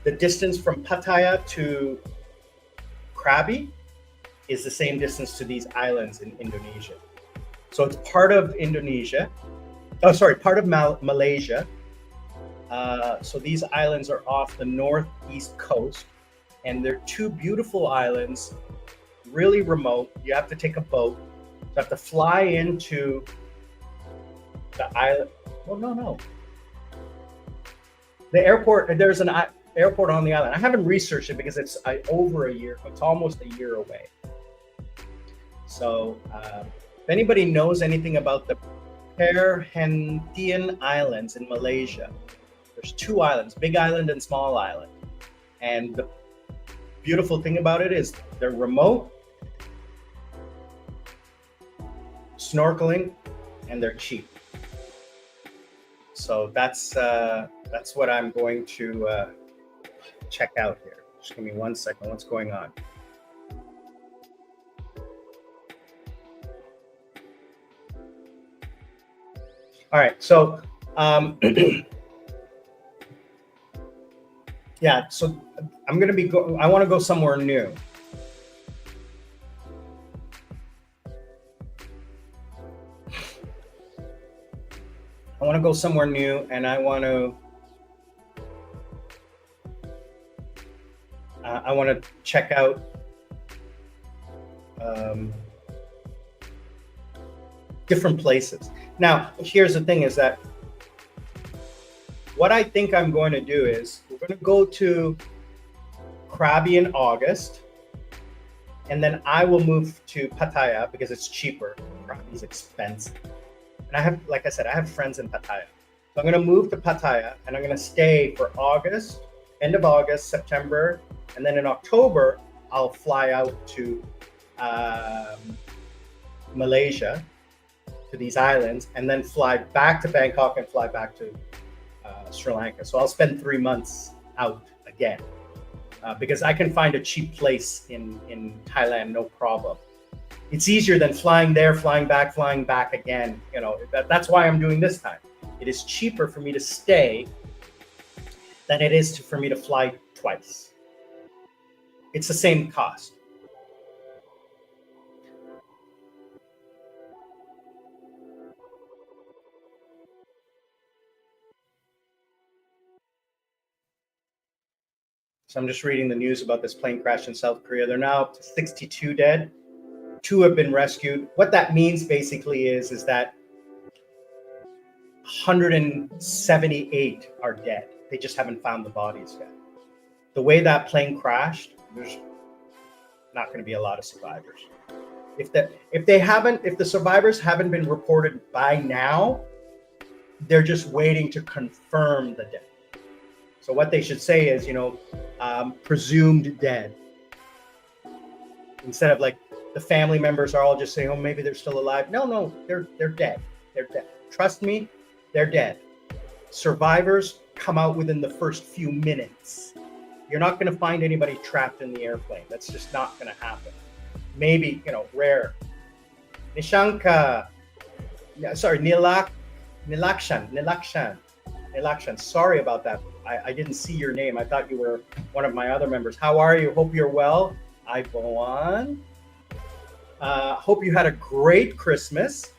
the distance from Pattaya to Krabi is the same distance to these islands in Indonesia. So it's part of Indonesia. Oh, sorry, part of Malaysia. So these islands are off the northeast coast, and they're two beautiful islands, really remote. You have to take a boat. You have to fly into the island. Well, no. The airport, there's an airport on the island. I haven't researched it because it's over a year. It's almost a year away. So if anybody knows anything about the Perhentian Islands in Malaysia, there's two islands, Big Island and Small Island. And the beautiful thing about it is they're remote, snorkeling, and they're cheap. So that's what I'm going to check out here. Just give me 1 second. What's going on? All right, so yeah, so I'm gonna be I want to go somewhere new. I want to go somewhere new, and I want to check out different places. Now, here's the thing: is that what I think I'm going to do is we're going to go to Krabi in August, and then I will move to Pattaya because it's cheaper. Krabi's expensive. And I have, like I said, I have friends in Pattaya. So I'm going to move to Pattaya, and I'm going to stay for August, end of August, September, and then in October, I'll fly out to Malaysia, to these islands, and then fly back to Bangkok and fly back to Sri Lanka. So I'll spend 3 months out again because I can find a cheap place in Thailand, no problem. It's easier than flying there, flying back again. You know, that's why I'm doing this time. It is cheaper for me to stay than it is for me to fly twice. It's the same cost. So I'm just reading the news about this plane crash in South Korea. They're now up to 62 dead. 2 have been rescued. What that means basically is that 178 are dead. They just haven't found the bodies yet. The way that plane crashed, there's not going to be a lot of survivors. If the survivors haven't been reported by now, they're just waiting to confirm the death. So what they should say is, presumed dead. Instead of like the family members are all just saying, oh, maybe they're still alive. No, they're dead. They're dead. Trust me, they're dead. Survivors come out within the first few minutes. You're not going to find anybody trapped in the airplane. That's just not going to happen. Maybe, rare. Nishanka, sorry, Nilakshan. Sorry about that. I didn't see your name. I thought you were one of my other members. How are you? Hope you're well. Iboan. Hope you had a great Christmas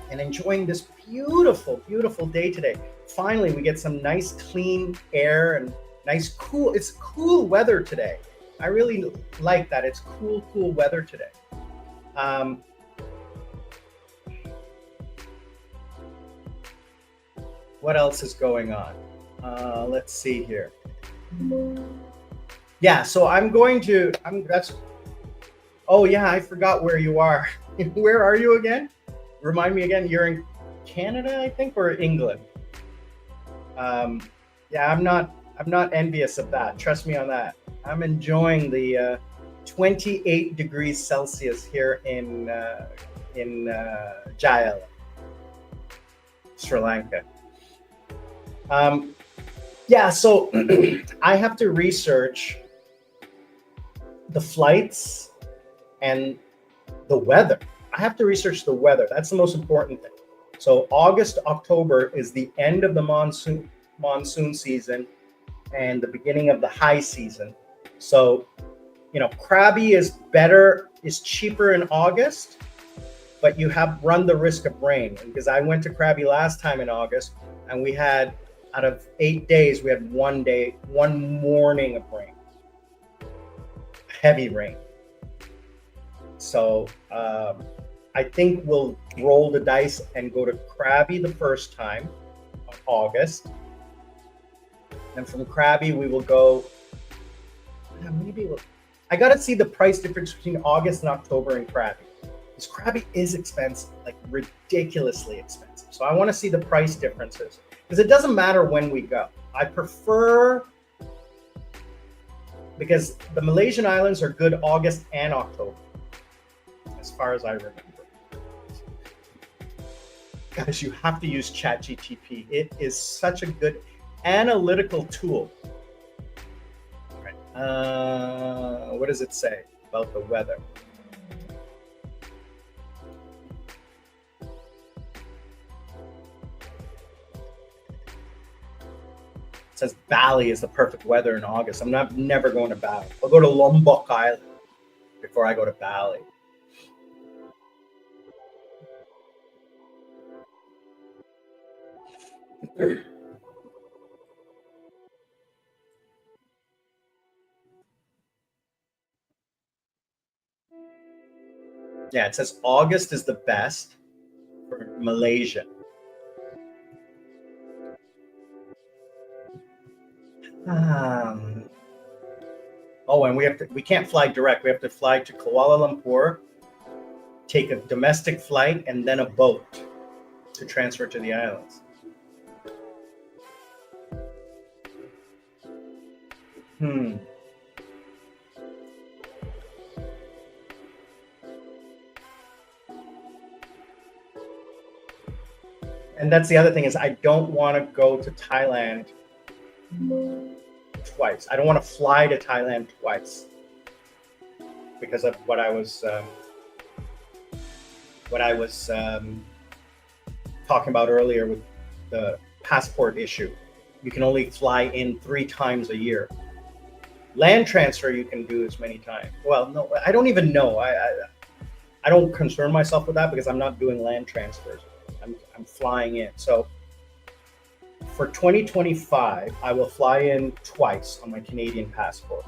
and enjoying this beautiful, beautiful day today. Finally, we get some nice clean air and nice cool. It's cool weather today. I really like that. It's cool weather today. What else is going on? Let's see here. Yeah, so oh yeah, I forgot where you are. Where are you again? Remind me again. You're in Canada, I think, or England. Yeah, I'm not envious of that. Trust me on that. I'm enjoying the 28 degrees Celsius here in Jael, Sri Lanka. Yeah, so I have to research the flights and the weather. I have to research the weather. That's the most important thing. So August, October is the end of the monsoon season and the beginning of the high season. So, Krabi is cheaper in August, but you have run the risk of rain. Because I went to Krabi last time in August, and we had, out of 8 days, we had one morning of rain, heavy rain. So I think we'll roll the dice and go to Krabi the first time of August. And from Krabi, we will go, I got to see the price difference between August and October in Krabi. Because Krabi is expensive, like ridiculously expensive. So I want to see the price differences. Because it doesn't matter when we go. I prefer, because the Malaysian islands are good August and October, as far as I remember. Guys, you have to use ChatGPT. It is such a good analytical tool. All right. What does it say about the weather? It says Bali is the perfect weather in August. I'm never going to Bali. I'll go to Lombok Island before I go to Bali. Yeah, it says August is the best for Malaysia. And we can't fly direct. We have to fly to Kuala Lumpur, take a domestic flight, and then a boat to transfer to the islands. And that's the other thing, is I don't want to go to Thailand twice. I don't want to fly to Thailand twice because of what I was talking about earlier with the passport issue. You can only fly in 3 times a year. Land transfer you can do as many times. Well, no, I don't even know. I don't concern myself with that because I'm not doing land transfers. I'm flying in. So for 2025, I will fly in twice on my Canadian passport.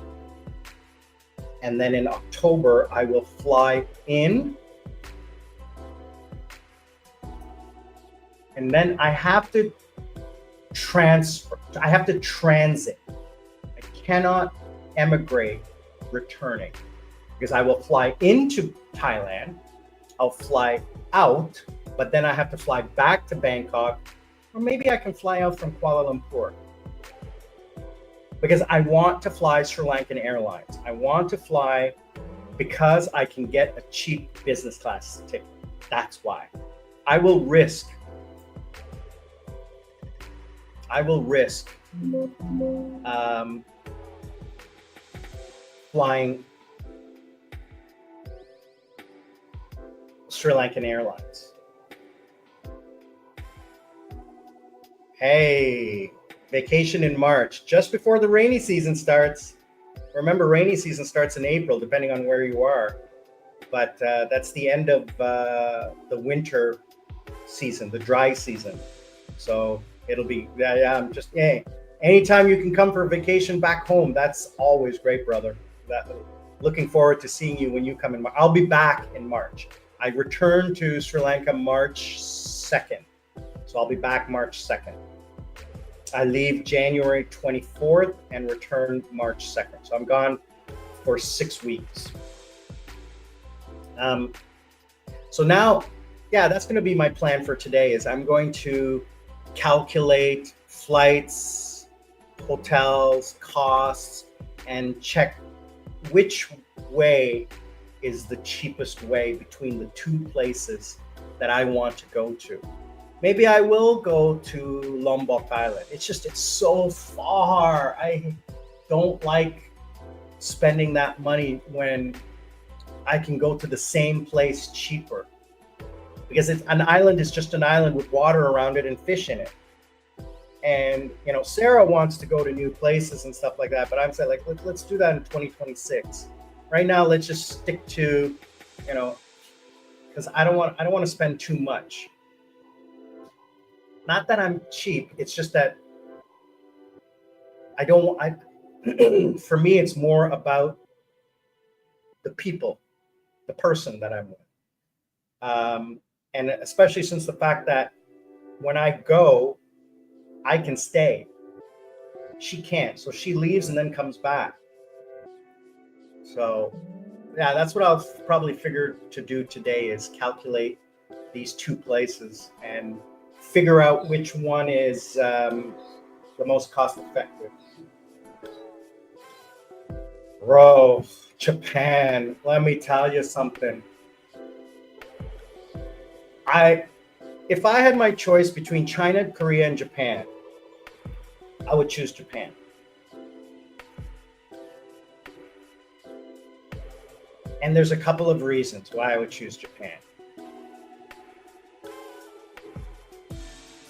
And then in October, I will fly in. And then I have to transfer. I have to transit. I cannot emigrate returning because I will fly into Thailand. I'll fly out, but then I have to fly back to Bangkok, or maybe I can fly out from Kuala Lumpur because I want to fly Sri Lankan Airlines. I want to fly because I can get a cheap business class ticket. That's why. I will risk flying Sri Lankan Airlines. Hey, vacation in March, just before the rainy season starts. Remember, rainy season starts in April, depending on where you are. But that's the end of the winter season, the dry season. So it'll be, I'm just, anytime you can come for a vacation back home, that's always great, brother. Looking forward to seeing you when you come in March. I'll be back in March. I return to Sri Lanka March 2nd. So I'll be back March 2nd. I leave January 24th and return March 2nd. So I'm gone for 6 weeks. So now, yeah, that's going to be my plan for today is I'm going to calculate flights, hotels, costs, and check which way is the cheapest way between the two places that I want to go to. Maybe I will go to Lombok Island. It's so far. I don't like spending that money when I can go to the same place cheaper. Because it's an island is just an island with water around it and fish in it. And Sarah wants to go to new places and stuff like that, but I'm saying like let's do that in 2026. Right now, let's just stick to, because I don't want to spend too much. Not that I'm cheap, it's just that for me, it's more about the people, the person that I'm with. And especially since the fact that when I go, I can stay. She can't. So she leaves and then comes back. So yeah, that's what I'll probably figure to do today is calculate these two places and figure out which one is the most cost effective. Bro, Japan, let me tell you something. If I had my choice between China, Korea, and Japan, I would choose Japan. And there's a couple of reasons why I would choose Japan.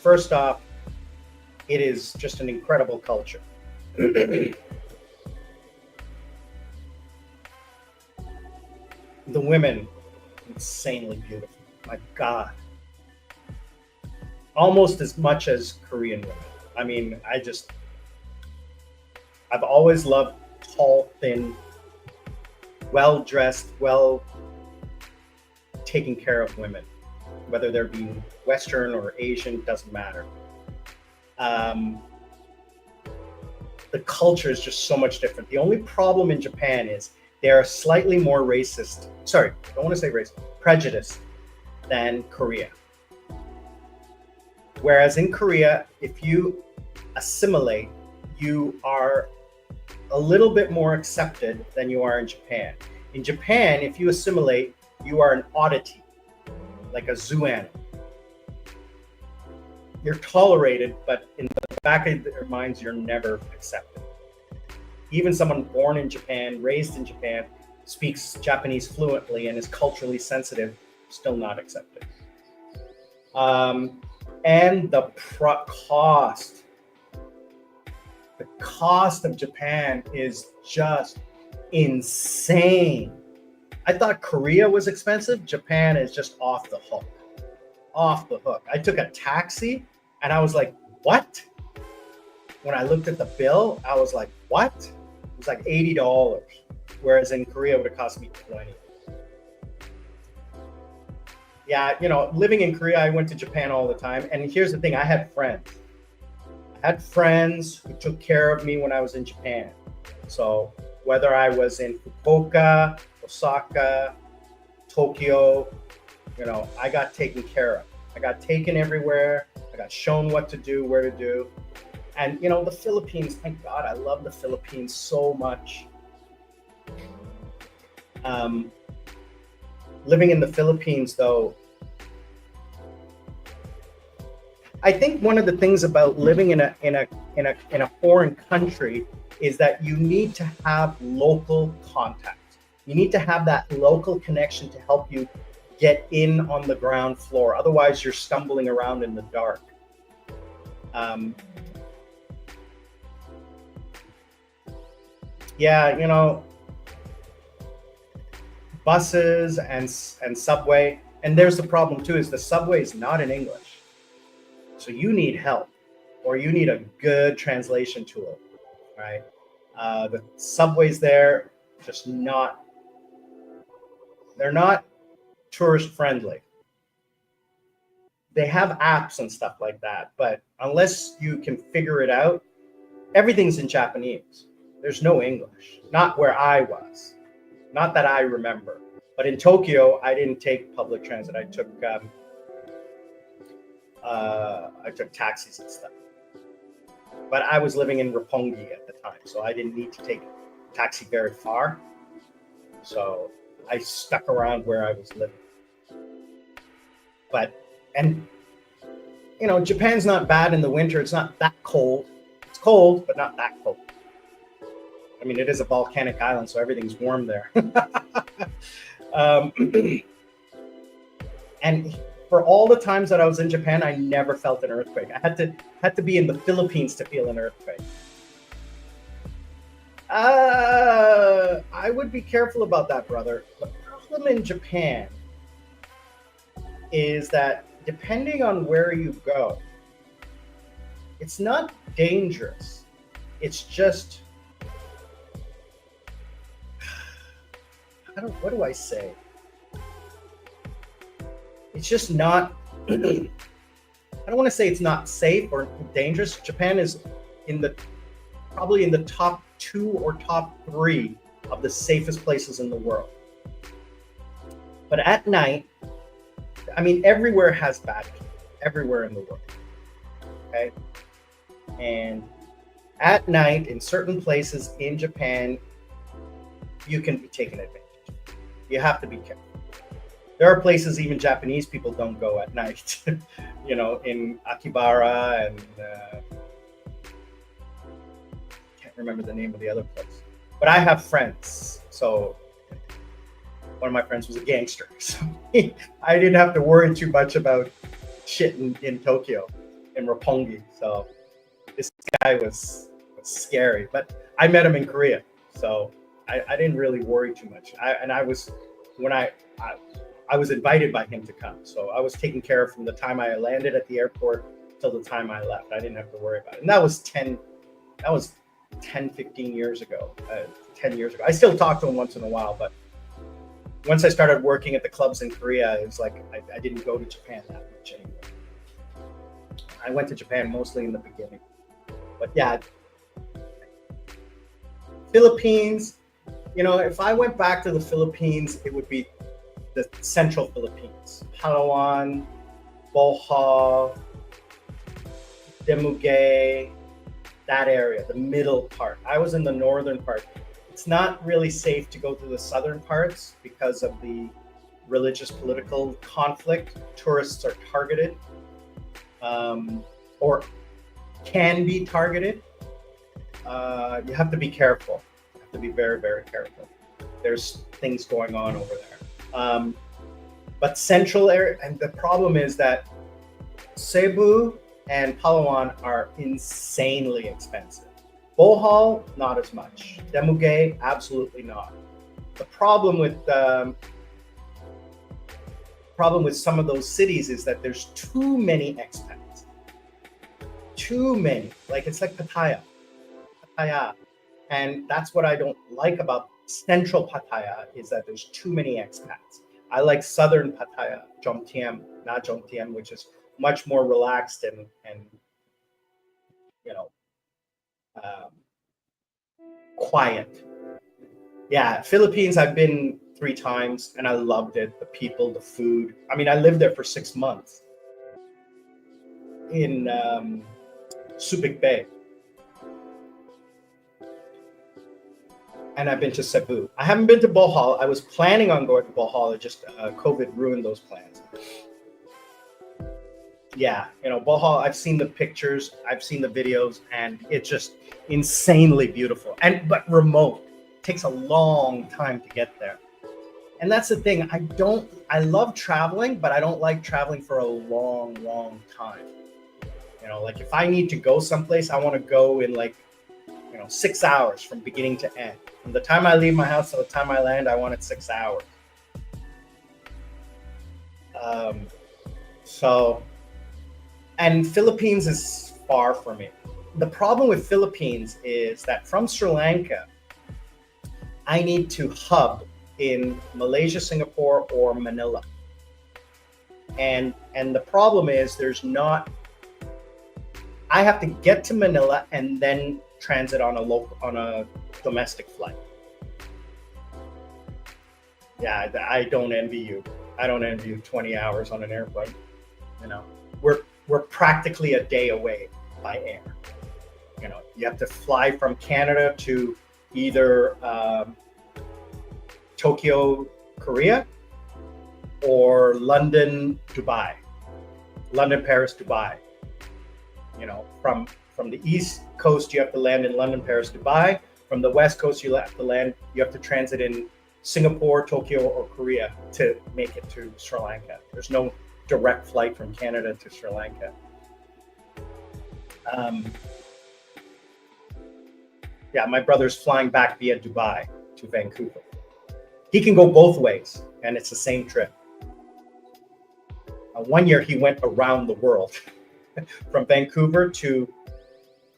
First off, it is just an incredible culture. The women, insanely beautiful. My God. Almost as much as Korean women. I mean, I've always loved tall, thin, well-dressed, taken care of women, whether they're being Western or Asian, doesn't matter. The culture is just so much different. The only problem in Japan is they are slightly more racist. Sorry, I don't want to say racist, prejudiced than Korea. Whereas in Korea, if you assimilate, you are a little bit more accepted than you are in Japan. In Japan, if you assimilate, you are an oddity, like a zoo animal. You're tolerated, but in the back of their minds, you're never accepted. Even someone born in Japan, raised in Japan, speaks Japanese fluently and is culturally sensitive, still not accepted. And the cost. The cost of Japan is just insane. I thought Korea was expensive. Japan is just off the hook. Off the hook. I took a taxi and I was like, what? When I looked at the bill, I was like, what? It was like $80. Whereas in Korea, it would have cost me $20. Yeah, living in Korea, I went to Japan all the time. And here's the thing, I had friends. I had friends who took care of me when I was in Japan. So whether I was in Fukuoka, Osaka, Tokyo, I got taken care of. I got taken everywhere. I got shown what to do, where to do. And, the Philippines, thank God, I love the Philippines so much. Living in the Philippines, though, I think one of the things about living in a foreign country is that you need to have local contact. You need to have that local connection to help you get in on the ground floor. Otherwise, you're stumbling around in the dark. Yeah, buses and subway. And there's the problem too, is the subway is not in English. So you need help, or you need a good translation tool, right? The subways there, they're not tourist friendly. They have apps and stuff like that, but unless you can figure it out, everything's in Japanese. There's no English, not where I was, not that I remember. But in Tokyo, I didn't take public transit. I took taxis and stuff. But I was living in Roppongi at the time, so I didn't need to take a taxi very far. So I stuck around where I was living. And Japan's not bad in the winter. It's not that cold. It's cold, but not that cold. I mean, it is a volcanic island, so everything's warm there. And for all the times that I was in Japan, I never felt an earthquake. I had to be in the Philippines to feel an earthquake. I would be careful about that, brother. The problem in Japan is that depending on where you go, it's not dangerous. It's just, what do I say? It's just not, I don't want to say it's not safe or dangerous. Japan is probably in the top 2 or top 3 of the safest places in the world. But at night, I mean, everywhere has bad people, everywhere in the world. Okay. And at night, in certain places in Japan, you can be taken advantage of. You have to be careful. There are places even Japanese people don't go at night, in Akibara and can't remember the name of the other place. But I have friends. So one of my friends was a gangster. So I didn't have to worry too much about shit in Tokyo, in Roppongi. So this guy was scary. But I met him in Korea. So I didn't really worry too much. I was invited by him to come. So I was taken care of from the time I landed at the airport till the time I left. I didn't have to worry about it. And that was 10, 15 years ago, 10 years ago. I still talk to him once in a while, but once I started working at the clubs in Korea, it was like I didn't go to Japan that much anymore. I went to Japan mostly in the beginning. But yeah, Philippines, if I went back to the Philippines, it would be the central Philippines, Palawan, Bohol, Demugay, that area, the middle part. I was in the northern part. It's not really safe to go to the southern parts because of the religious political conflict. Tourists are targeted or can be targeted. You have to be careful. You have to be very, very careful. There's things going on over there. But central area, and the problem is that Cebu and Palawan are insanely expensive. Bohol, not as much. Demugay, absolutely not. The problem with some of those cities is that there's too many expats. Too many. It's like Pattaya. And that's what I don't like about central Pattaya, is that there's too many expats. I like southern Pattaya, Jomtien, which is much more relaxed and quiet. Yeah, Philippines, I've been 3 times and I loved it. The people, the food. I mean, I lived there for 6 months in Subic Bay. And I've been to Cebu. I haven't been to Bohol. I was planning on going to Bohol. It just COVID ruined those plans. Yeah, Bohol, I've seen the pictures, I've seen the videos, and it's just insanely beautiful. But remote. It takes a long time to get there. And that's the thing. I love traveling, but I don't like traveling for a long, long time. If I need to go someplace, I want to go in 6 hours from beginning to end. From the time I leave my house to the time I land, I want it 6 hours. And Philippines is far from me. The problem with Philippines is that from Sri Lanka, I need to hub in Malaysia, Singapore, or Manila. And the problem is I have to get to Manila and then transit on a domestic flight. Yeah, I don't envy you. I don't envy you 20 hours on an airplane. You know, we're practically a day away by air. You know, you have to fly from Canada to either Tokyo, Korea, or London, Dubai. London, Paris, Dubai. You know, from the East Coast, you have to land in London, Paris, Dubai. From the West Coast, you have to land. You have to transit in Singapore, Tokyo, or Korea to make it to Sri Lanka. There's no direct flight from Canada to Sri Lanka. Yeah, my brother's flying back via Dubai to Vancouver. He can go both ways, and it's the same trip. One year he went around the world from Vancouver to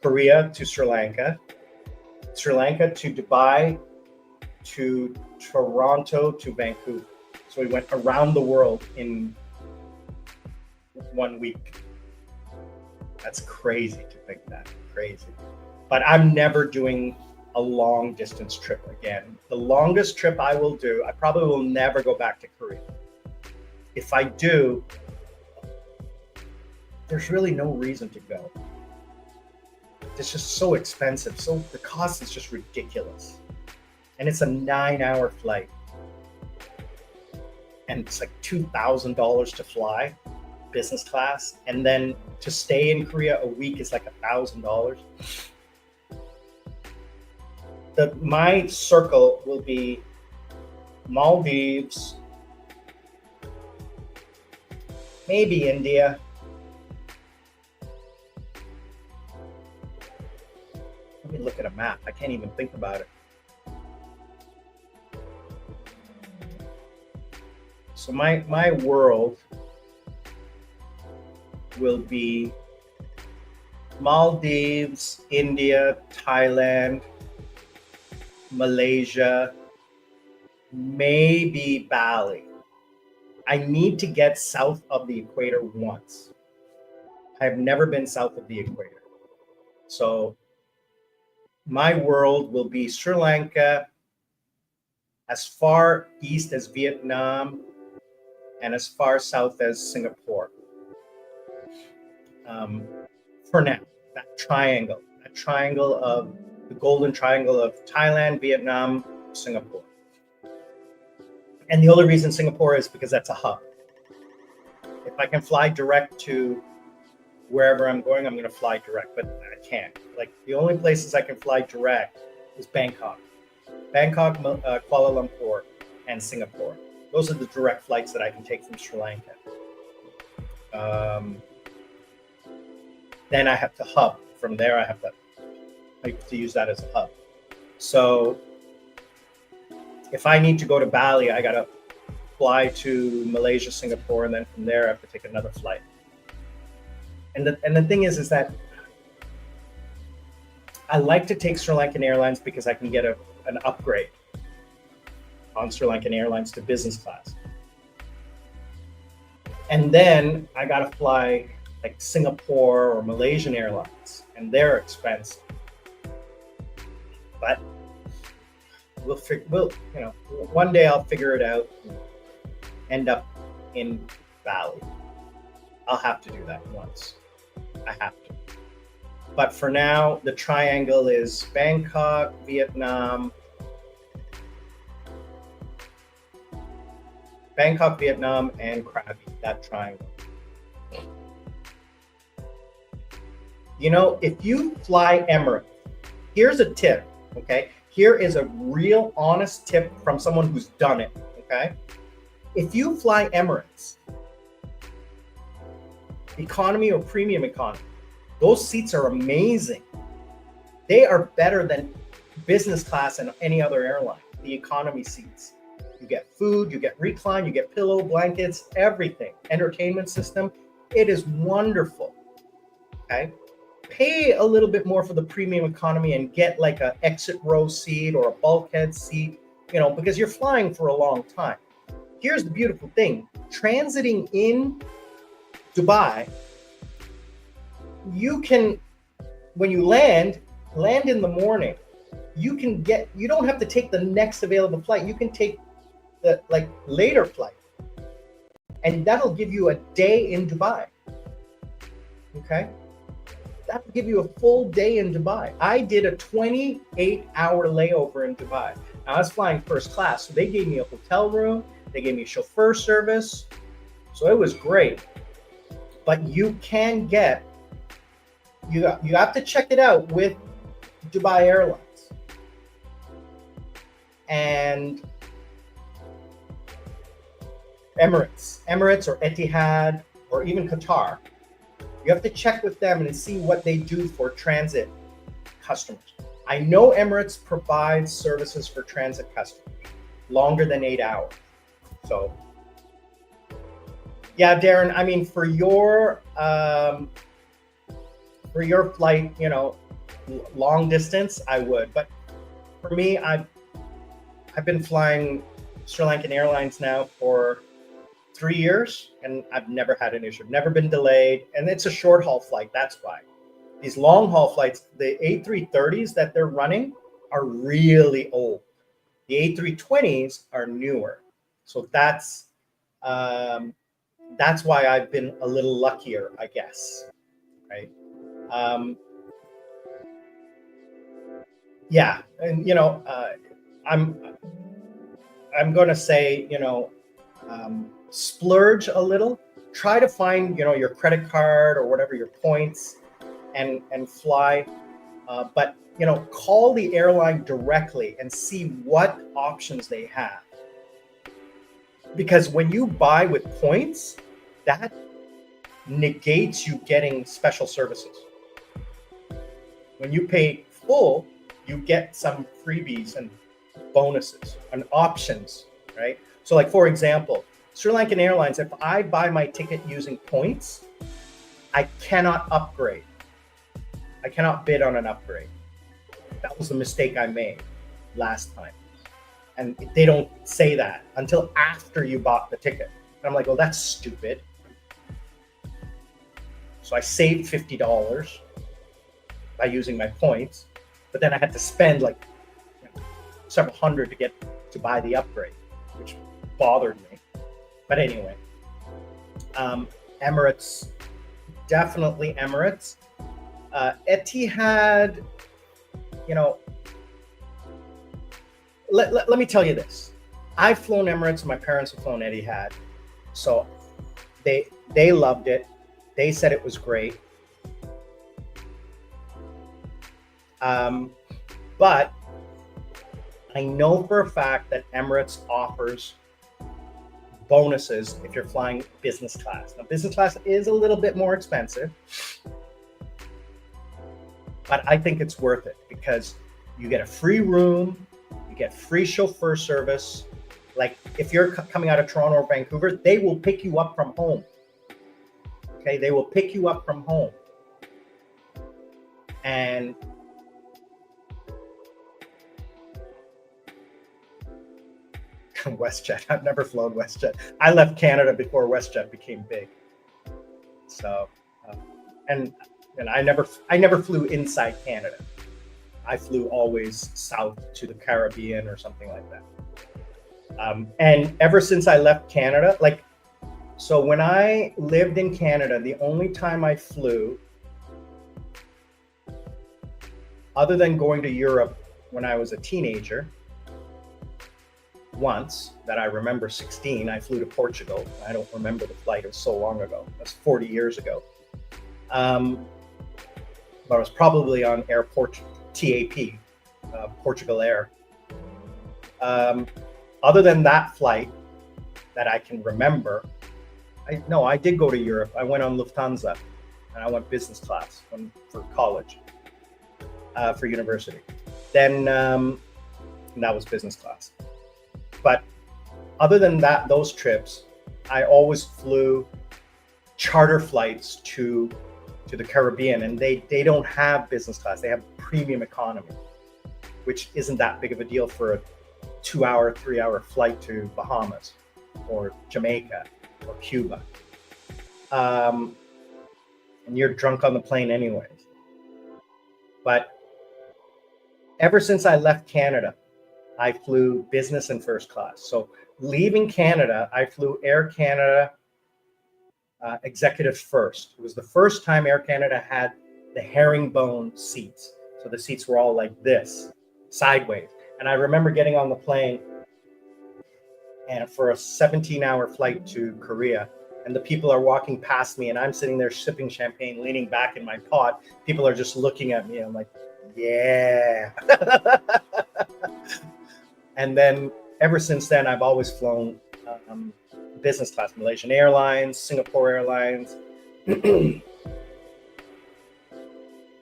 Korea to Sri Lanka to Dubai to Toronto to Vancouver. So he went around the world in 1 week. That's crazy to think that. Crazy. But I'm never doing a long distance trip again. The longest trip I will do, I probably will never go back to Korea. If I do, there's really no reason to go. It's just so expensive. So the cost is just ridiculous. And it's a 9-hour flight. And it's like $2,000 to fly, business class. And then to stay in Korea a week is like $1,000. My circle will be Maldives, maybe India. Let me look at a map. I can't even think about it. So my world will be Maldives, India, Thailand, Malaysia, maybe Bali. I need to get south of the equator once. I've never been south of the equator. So my world will be Sri Lanka, as far east as Vietnam, and as far south as Singapore. For now, that triangle of the golden triangle of Thailand, Vietnam, Singapore. And the only reason Singapore is because that's a hub. If I can fly direct to wherever I'm going, I'm going to fly direct, but I can't. Like the only places I can fly direct is Bangkok, Kuala Lumpur, and Singapore. Those are the direct flights that I can take from Sri Lanka. Then I have to hub. From there, I have to use that as a hub. So if I need to go to Bali, I got to fly to Malaysia, Singapore, and then from there I have to take another flight. And the thing is that I like to take Sri Lankan Airlines because I can get an upgrade on Sri Lankan Airlines to business class. And then I got to fly like Singapore or Malaysian Airlines, and they're expensive. But one day I'll figure it out and end up in Bali. I'll have to do that once. I have to. But for now, the triangle is Bangkok, Vietnam, and Krabi, that triangle. You know, if you fly Emirates, here's a tip, okay? Here is a real honest tip from someone who's done it, okay? If you fly Emirates, economy or premium economy, those seats are amazing. They are better than business class and any other airline, the economy seats. You get food, you get recline, you get pillow, blankets, everything. Entertainment system, it is wonderful, okay? Pay a little bit more for the premium economy and get like an exit row seat or a bulkhead seat, you know, because you're flying for a long time. Here's the beautiful thing. Transiting in Dubai, you can, when you land in the morning, you don't have to take the next available flight. You can take the like later flight, and that'll give you a day in Dubai. Okay, that'll give you a full day in Dubai. I did a 28-hour layover in Dubai. I was flying first class, so they gave me a hotel room, they gave me a chauffeur service, so it was great. But you can get, you have to check it out with Dubai Airlines and Emirates or Etihad or even Qatar. You have to check with them and see what they do for transit customers. I know Emirates provides services for transit customers longer than 8 hours. So, yeah, Darren, I mean, for your flight, you know, long distance, I would. But for me, I've been flying Sri Lankan Airlines now for 3 years, and I've never had an issue, never been delayed. And it's a short haul flight. That's why. These long haul flights, the A330s that they're running are really old. The A320s are newer. So that's why I've been a little luckier, I guess. Right. Yeah. And, you know, I'm going to say, you know, splurge a little, try to find, you know, your credit card or whatever, your points, and fly. But, you know, call the airline directly and see what options they have. Because when you buy with points, that negates you getting special services. When you pay full, you get some freebies and bonuses and options, right? So like, for example, Sri Lankan Airlines, if I buy my ticket using points, I cannot upgrade. I cannot bid on an upgrade. That was the mistake I made last time. And they don't say that until after you bought the ticket. And I'm like, well, that's stupid. So I saved $50 by using my points, but then I had to spend like several hundred to buy the upgrade, which bothered me. But anyway, Emirates, definitely Emirates. Etihad, you know, let me tell you this. I've flown Emirates, my parents have flown Etihad. So they loved it. They said it was great. But I know for a fact that Emirates offers bonuses if you're flying business class. Now, business class is a little bit more expensive, but I think it's worth it because you get a free room, you get free chauffeur service. Like if you're coming out of Toronto or Vancouver, they will pick you up from home. Okay, they will pick you up from home. And WestJet. I've never flown WestJet. I left Canada before WestJet became big. So, and I never flew inside Canada. I flew always south to the Caribbean or something like that. And ever since I left Canada, like, so when I lived in Canada, the only time I flew, other than going to Europe when I was a teenager, once that I remember, 16, I flew to Portugal. I don't remember the flight. It was so long ago. That's 40 years ago. But I was probably on airport TAP, Portugal Air. Other than that flight that I can remember, I did go to Europe. I went on Lufthansa and I went business class for college, for university. Then that was business class. But other than that, those trips, I always flew charter flights to the Caribbean, and they don't have business class. They have premium economy, which isn't that big of a deal for a 2-hour, 3-hour flight to Bahamas or Jamaica or Cuba. And you're drunk on the plane anyways. But ever since I left Canada, I flew business and first class. So leaving Canada, I flew Air Canada executive first. It was the first time Air Canada had the herringbone seats. So the seats were all like this, sideways. And I remember getting on the plane and for a 17-hour flight to Korea, and the people are walking past me and I'm sitting there sipping champagne, leaning back in my pod. People are just looking at me. I'm like, yeah. And then ever since then, I've always flown business class, Malaysian Airlines, Singapore Airlines,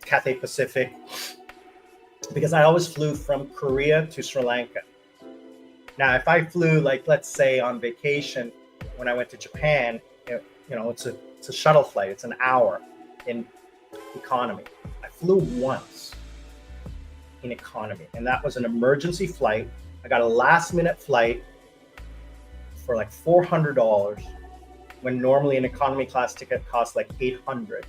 Cathay Pacific, because I always flew from Korea to Sri Lanka. Now, if I flew, like, let's say on vacation, when I went to Japan, it's a shuttle flight. It's an hour in economy. I flew once in economy, and that was an emergency flight. I got a last minute flight for like $400 when normally an economy class ticket costs like $800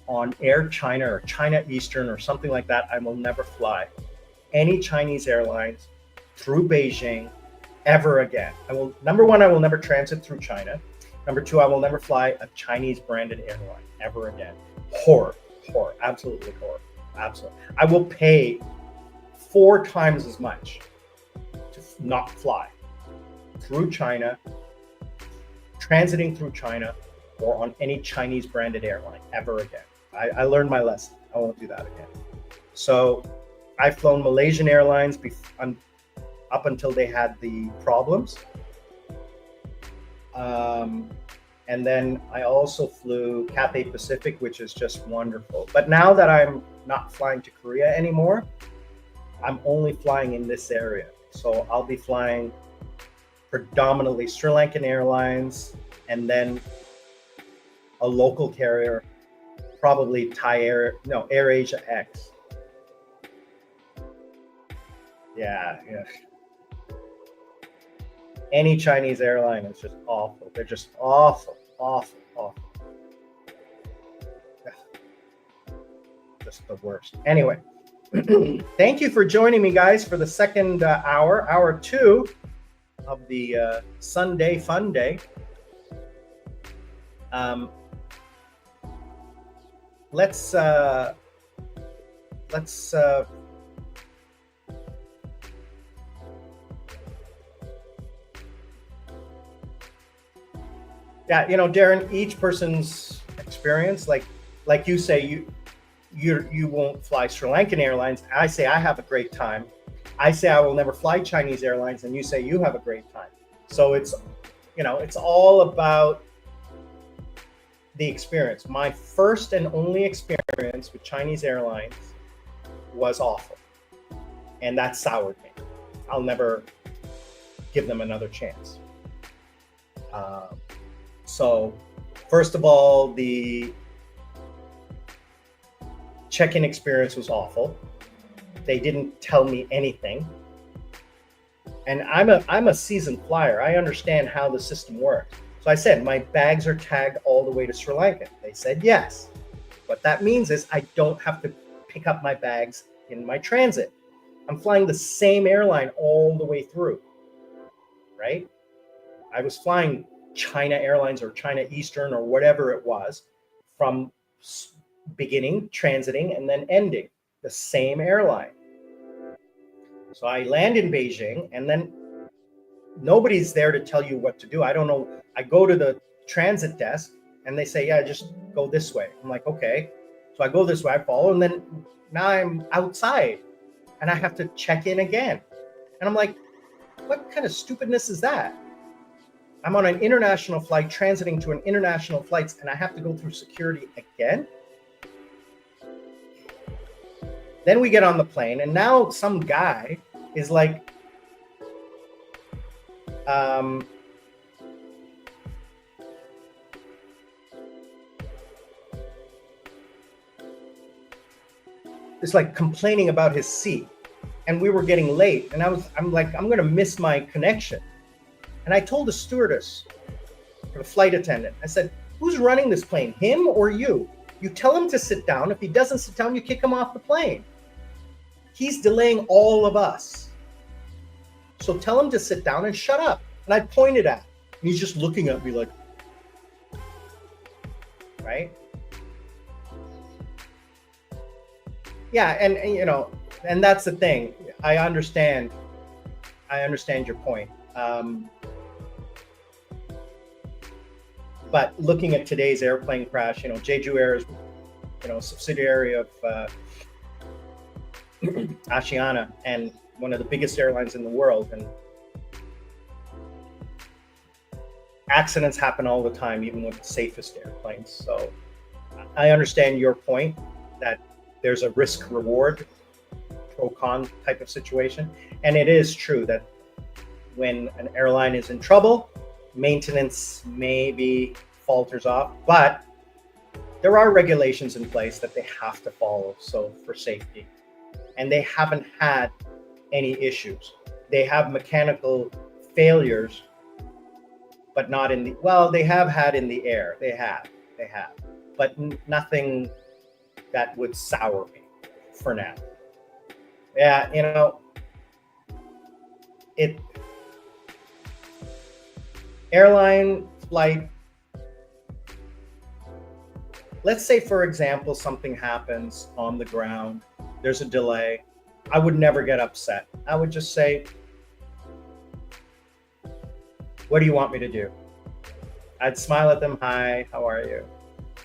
on Air China or China Eastern or something like that. I will never fly any Chinese airlines through Beijing ever again. Number one, I will never transit through China. Number two, I will never fly a Chinese branded airline ever again. Horror, absolutely horror, absolutely. I will pay 4 times as much to not fly through China, transiting through China, or on any Chinese branded airline ever again. I learned my lesson. I won't do that again. So I've flown Malaysian Airlines up until they had the problems. And then I also flew Cathay Pacific, which is just wonderful. But now that I'm not flying to Korea anymore, I'm only flying in this area. So I'll be flying predominantly Sri Lankan Airlines, and then a local carrier, probably Air Asia X. Yeah. Any Chinese airline is just awful. They're just awful. Just the worst. Anyway, thank you for joining me, guys, for the second hour 2 of the Sunday Fun Day. Let's Darren, each person's experience, like you say, you won't fly Sri Lankan Airlines. I say I have a great time. I say I will never fly Chinese Airlines, and you say you have a great time. So it's all about the experience. My first and only experience with Chinese Airlines was awful, and that soured me. I'll never give them another chance. So first of all, the check-in experience was awful. They didn't tell me anything. And I'm a seasoned flyer. I understand how the system works. So I said, my bags are tagged all the way to Sri Lanka. They said yes. What that means is I don't have to pick up my bags in my transit. I'm flying the same airline all the way through, right? I was flying China Airlines or China Eastern or whatever it was, from beginning, transiting, and then ending, the same airline. So I land in Beijing, and then nobody's there to tell you what to do. I don't know. I go to the transit desk and they say, yeah, just go this way. I'm like, okay. So I go this way, I follow, and then now I'm outside and I have to check in again. And I'm like, what kind of stupidness is that? I'm on an international flight, transiting to an international flights, and I have to go through security again. Then we get on the plane, and now some guy is like, it's like complaining about his seat, and we were getting late, and I'm like, I'm gonna miss my connection. And I told the stewardess, or the flight attendant, I said, who's running this plane, him or you? You tell him to sit down. If he doesn't sit down, you kick him off the plane. He's delaying all of us. So tell him to sit down and shut up. And I pointed at him. And he's just looking at me like, right? Yeah, and you know, and that's the thing. I understand your point. But looking at today's airplane crash, you know, Jeju Air is, you know, a subsidiary of Asiana and one of the biggest airlines in the world. And accidents happen all the time, even with the safest airplanes. So I understand your point that there's a risk reward, pro con type of situation. And it is true that when an airline is in trouble, maintenance maybe falters off, but there are regulations in place that they have to follow, so for safety. And they haven't had any issues. They have mechanical failures, but not in the, well, they have had in the air. They have, but nothing that would sour me for now. Yeah, you know, airline flight, let's say, for example, something happens on the ground, there's a delay. I would never get upset. I would just say, what do you want me to do? I'd smile at them. Hi, how are you?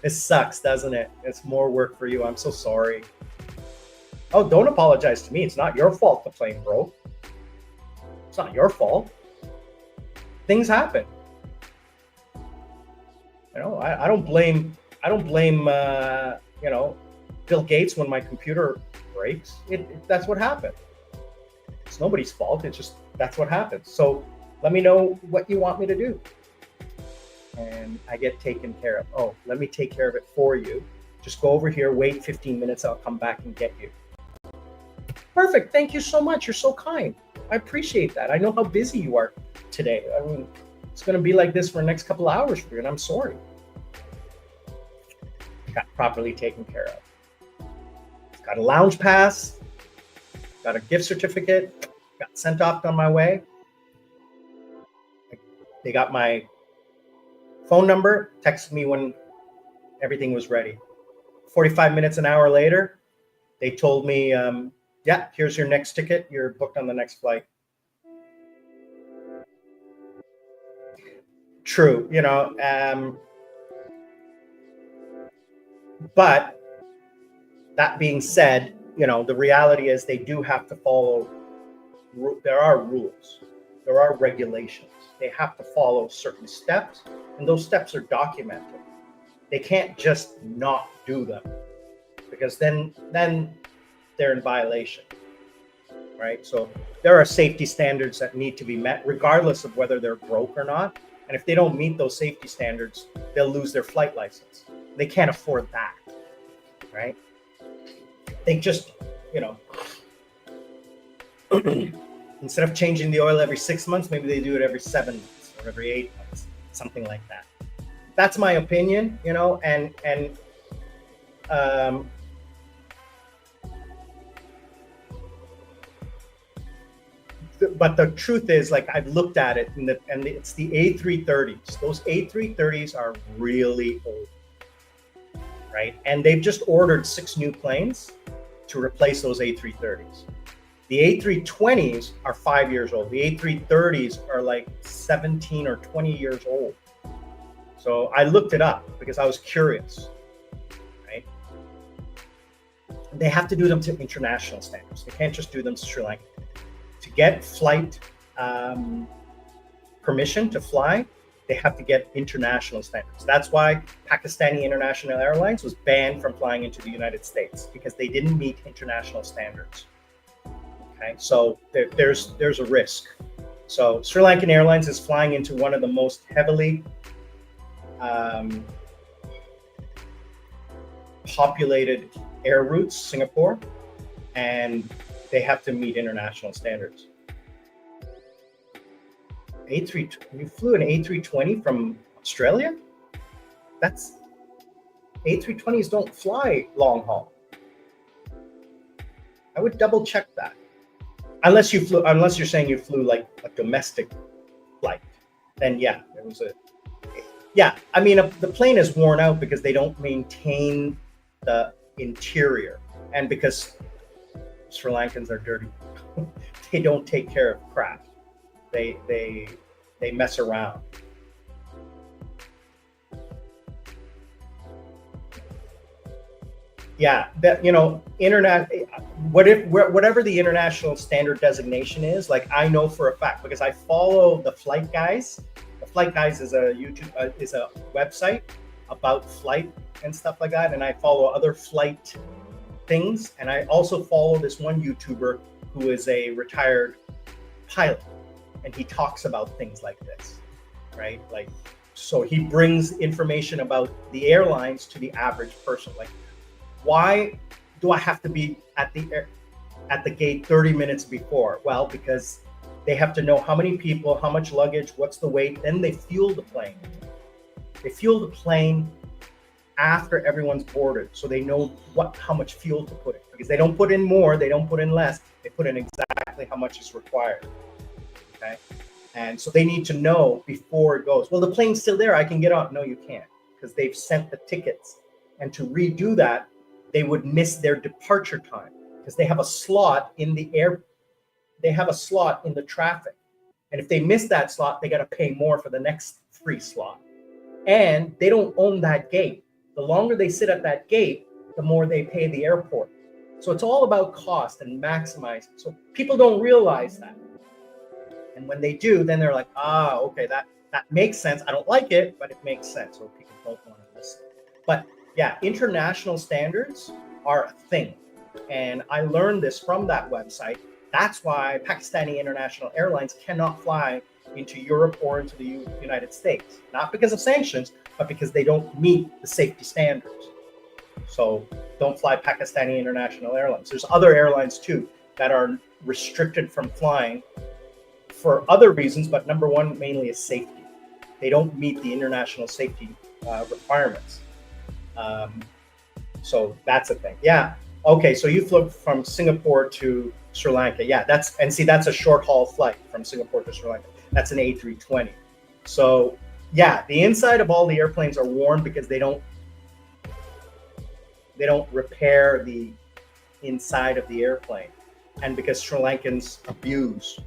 This sucks, doesn't it? It's more work for you. I'm so sorry. Oh, don't apologize to me. It's not your fault the plane broke. It's not your fault. Things happen. You know, I don't blame you know, Bill Gates when my computer breaks. That's what happened. It's nobody's fault. It's just, that's what happens. So let me know what you want me to do. And I get taken care of. Oh, let me take care of it for you. Just go over here, wait 15 minutes. I'll come back and get you. Perfect. Thank you so much. You're so kind. I appreciate that. I know how busy you are today. I mean, it's going to be like this for the next couple of hours for you, and I'm sorry. Got properly taken care of. Got a lounge pass. Got a gift certificate. Got sent off on my way. They got my phone number, texted me when everything was ready. 45 minutes, an hour later, they told me, yeah, here's your next ticket. You're booked on the next flight. True, you know, but that being said, you know, the reality is they do have to follow, there are rules, there are regulations. They have to follow certain steps, and those steps are documented. They can't just not do them, because then they're in violation, right? So there are safety standards that need to be met regardless of whether they're broke or not. And if they don't meet those safety standards, they'll lose their flight license. They can't afford that, right? They just, you know, instead of changing the oil every 6 months, maybe they do it every 7 months or every 8 months, something like that. That's my opinion, you know, but the truth is, like, I've looked at it, and it's the A330s. Those A330s are really old, right? And they've just ordered 6 new planes to replace those A330s. The A320s are 5 years old. The A330s are like 17 or 20 years old. So I looked it up because I was curious, right? They have to do them to international standards. They can't just do them to Sri Lanka. To get flight permission to fly, they have to get international standards. That's why Pakistani International Airlines was banned from flying into the United States, because they didn't meet international standards. Okay, so there's a risk. So Sri Lankan Airlines is flying into one of the most heavily populated air routes, Singapore, and they have to meet international standards. You flew an A320 from Australia? That's, A320s don't fly long haul. I would double check that. unless you're saying you flew like a domestic flight, then yeah, it was a, yeah. I mean, the plane is worn out because they don't maintain the interior, and because Sri Lankans are dirty, they don't take care of crap. They mess around. Yeah, that, internet, whatever the international standard designation is, like I know for a fact because I follow the Flight Guys. The Flight Guys is a is a website about flight and stuff like that, and I follow other flight things, and I also follow this one YouTuber who is a retired pilot, and he talks about things like this, right? Like, so he brings information about the airlines to the average person, like, why do I have to be at the gate 30 minutes before? Well, because they have to know how many people, how much luggage, what's the weight. Then they fuel the plane. They fuel the plane after everyone's boarded, so they know how much fuel to put in. Because they don't put in more, they don't put in less. They put in exactly how much is required. Okay, and so they need to know before it goes. Well, the plane's still there. I can get on. No, you can't, because they've sent the tickets, and to redo that, they would miss their departure time because they have a slot in the air. They have a slot in the traffic. And if they miss that slot, they got to pay more for the next free slot. And they don't own that gate. The longer they sit at that gate, the more they pay the airport. So it's all about cost and maximizing. So people don't realize that. And when they do, then they're like, okay, that makes sense. I don't like it, but it makes sense. So people don't want to listen. But yeah, international standards are a thing. And I learned this from that website. That's why Pakistani International Airlines cannot fly into Europe or into the United States. Not because of sanctions, but because they don't meet the safety standards. So don't fly Pakistani International Airlines. There's other airlines too that are restricted from flying for other reasons, but number one mainly is safety. They don't meet the international safety requirements. So that's a thing. Yeah. Okay. So you flew from Singapore to Sri Lanka. Yeah. That's a short haul flight from Singapore to Sri Lanka. That's an A320. So yeah, the inside of all the airplanes are worn because they don't repair the inside of the airplane. And because Sri Lankans abuse,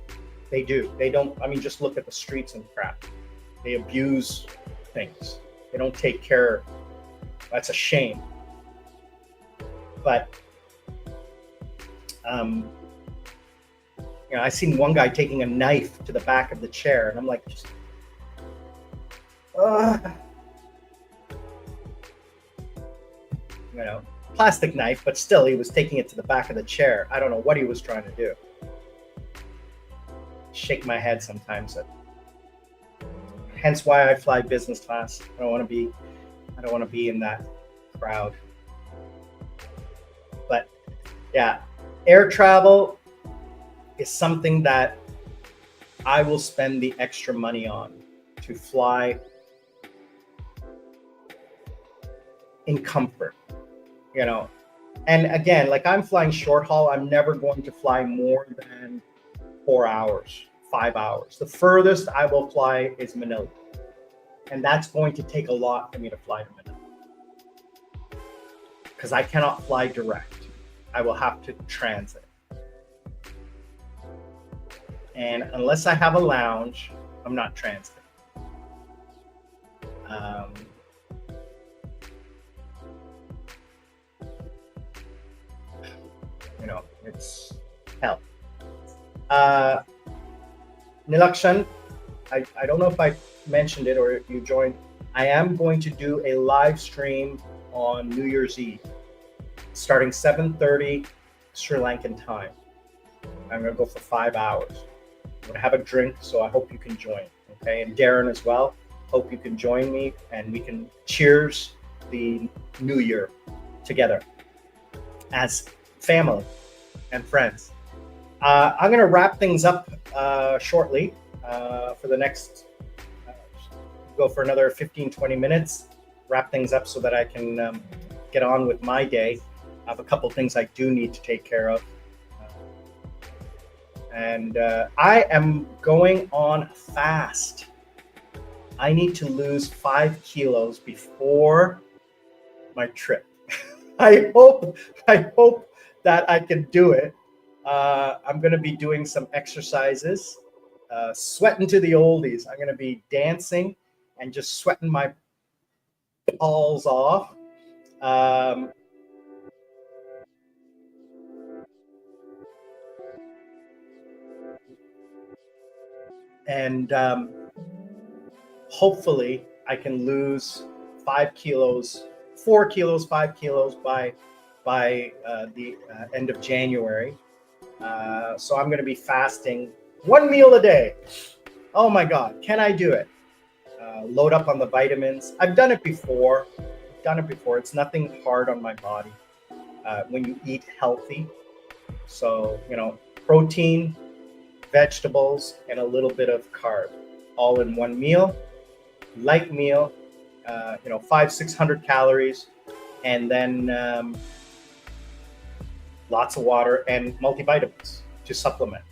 they do. They don't, I mean, just look at the streets and crap. They abuse things. They don't take care. That's a shame. But, I seen one guy taking a knife to the back of the chair, and I'm like, plastic knife, but still, he was taking it to the back of the chair. I don't know what he was trying to do. Shake my head sometimes. Hence why I fly business class. I don't want to be in that crowd. But yeah, air travel is something that I will spend the extra money on to fly in comfort, And again, like I'm flying short haul, I'm never going to fly more than 4 hours, 5 hours. The furthest I will fly is Manila. And that's going to take a lot for me to fly to Manila, because I cannot fly direct. I will have to transit. And unless I have a lounge, I'm not transiting. It's hell. Nilakshan, I don't know if I mentioned it or if you joined. I am going to do a live stream on New Year's Eve, starting 7:30 Sri Lankan time. I'm going to go for 5 hours. I'm going to have a drink, so I hope you can join. Okay, and Darren as well. Hope you can join me, and we can cheers the new year together as family and friends. I'm going to wrap things up shortly for the next, go for another 15-20 minutes, wrap things up so that I can get on with my day. I have a couple things I do need to take care of. And I am going on a fast. I need to lose 5 kilos before my trip. I hope that I can do it. I'm going to be doing some exercises, sweating to the oldies. I'm going to be dancing and just sweating my balls off. Um, and hopefully I can lose 5 kilos, 4 kilos, 5 kilos by the end of January. So I'm going to be fasting 1 meal a day. Oh my God, can I do it? Load up on the vitamins. I've done it before. It's nothing hard on my body when you eat healthy. So, protein, vegetables, and a little bit of carb, all in one meal, light meal, 500-600 calories, and then lots of water and multivitamins to supplement.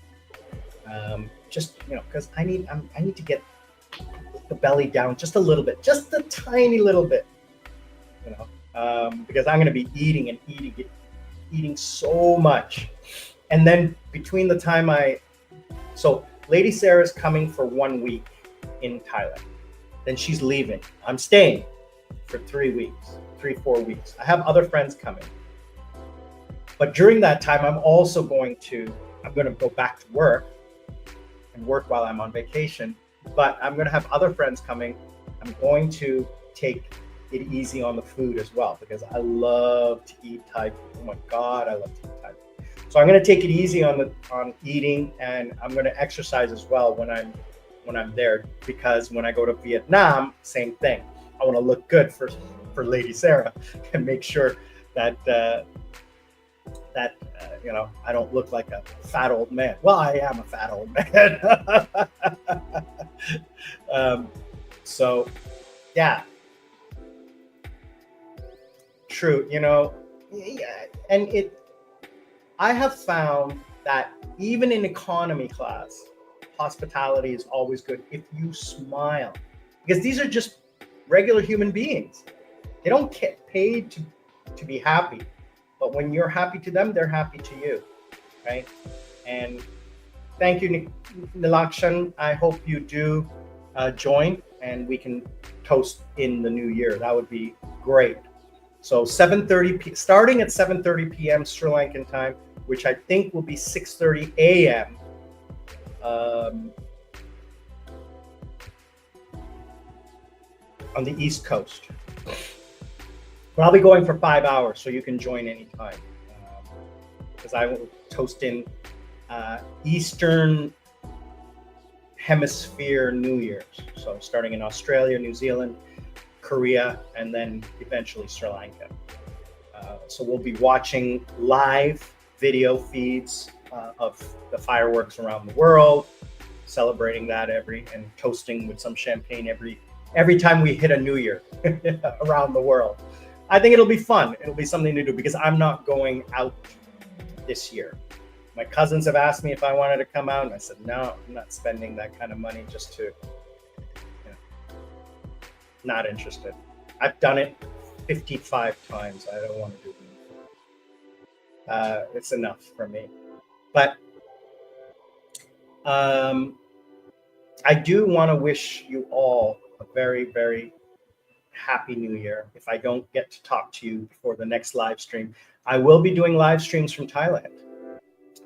Just because I need to get the belly down just a little bit, just a tiny little bit, because I'm going to be eating so much. And then between the time so Lady Sarah's coming for 1 week in Thailand, then she's leaving. I'm staying for 3 weeks, 4 weeks. I have other friends coming. But during that time, I'm going to go back to work and work while I'm on vacation. But I'm going to have other friends coming. I'm going to take it easy on the food as well, because I love to eat Thai food. Oh my God, I love to eat Thai food. So I'm going to take it easy on eating, and I'm going to exercise as well when I'm there, because when I go to Vietnam, same thing. I want to look good for Lady Sarah and make sure that I don't look like a fat old man. Well, I am a fat old man. So, yeah, true. And I have found that even in economy class, hospitality is always good if you smile, because these are just regular human beings. They don't get paid to be happy. But when you're happy to them, they're happy to you, right? And thank you, Nilakshan. I hope you do join, and we can toast in the new year. That would be great. So 7:30 starting at 7:30 p.m. Sri Lankan time, which I think will be 6:30 a.m. On the East Coast. But I'll be going for 5 hours, so you can join anytime. Because I will toast in Eastern Hemisphere New Year's. So starting in Australia, New Zealand, Korea, and then eventually Sri Lanka. So we'll be watching live video feeds of the fireworks around the world, celebrating that and toasting with some champagne every time we hit a new year around the world. I think it'll be fun. It'll be something to do, because I'm not going out this year. My cousins have asked me if I wanted to come out, and I said, no, I'm not spending that kind of money just to, not interested. I've done it 55 times. I don't want to do it. It's enough for me. But I do want to wish you all a very, very happy new year. If I don't get to talk to you before the next live stream, I will be doing live streams from Thailand.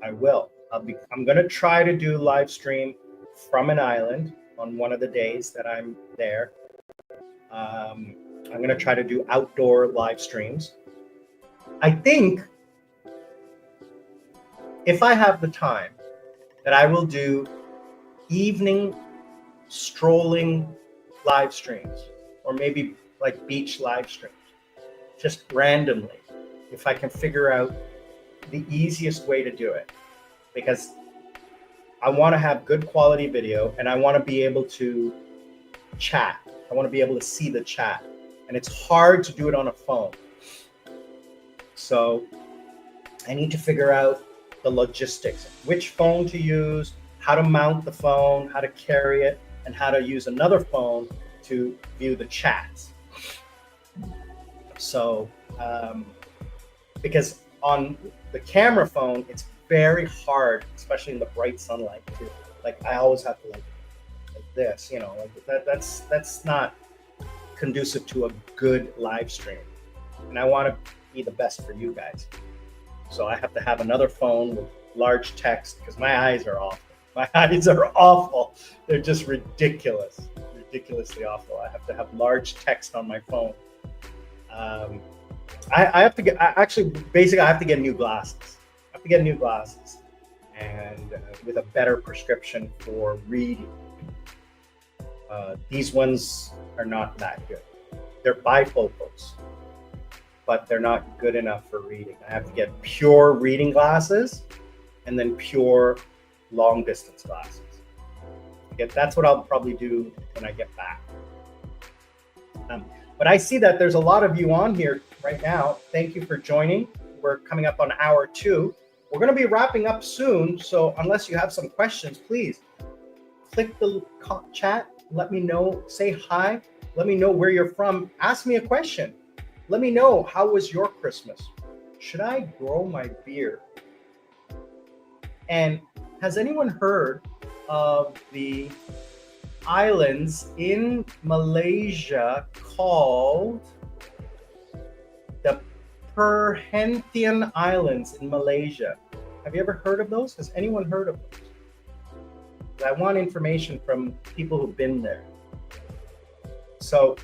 I will. I'm going to try to do live stream from an island on one of the days that I'm there. I'm going to try to do outdoor live streams. I think if I have the time, that I will do evening strolling live streams, or maybe like beach live streams, just randomly, if I can figure out the easiest way to do it, because I want to have good quality video, and I want to be able to chat. I want to be able to see the chat, and it's hard to do it on a phone. So I need to figure out the logistics, which phone to use, how to mount the phone, how to carry it, and how to use another phone to view the chats. So, because on the camera phone, it's very hard, especially in the bright sunlight, to like, I always have to like this, you know, like that's not conducive to a good live stream. And I want to be the best for you guys. So I have to have another phone with large text because my eyes are awful. My eyes are awful. They're just ridiculously awful. I have to have large text on my phone. I have to get, basically I have to get new glasses. I have to get new glasses and with a better prescription for reading. These ones are not that good. They're bifocals, but they're not good enough for reading. I have to get pure reading glasses and then pure long distance glasses. That's what I'll probably do when I get back. But I see that there's a lot of you on here right now. Thank you for joining. We're coming up on hour 2. We're going to be wrapping up soon. So unless you have some questions, please click the chat. Let me know. Say hi. Let me know where you're from. Ask me a question. Let me know, how was your Christmas? Should I grow my beard? And has anyone heard of the islands in Malaysia called the Perhentian Islands in Malaysia? Have you ever heard of those? Has anyone heard of those? I want information from people who've been there. So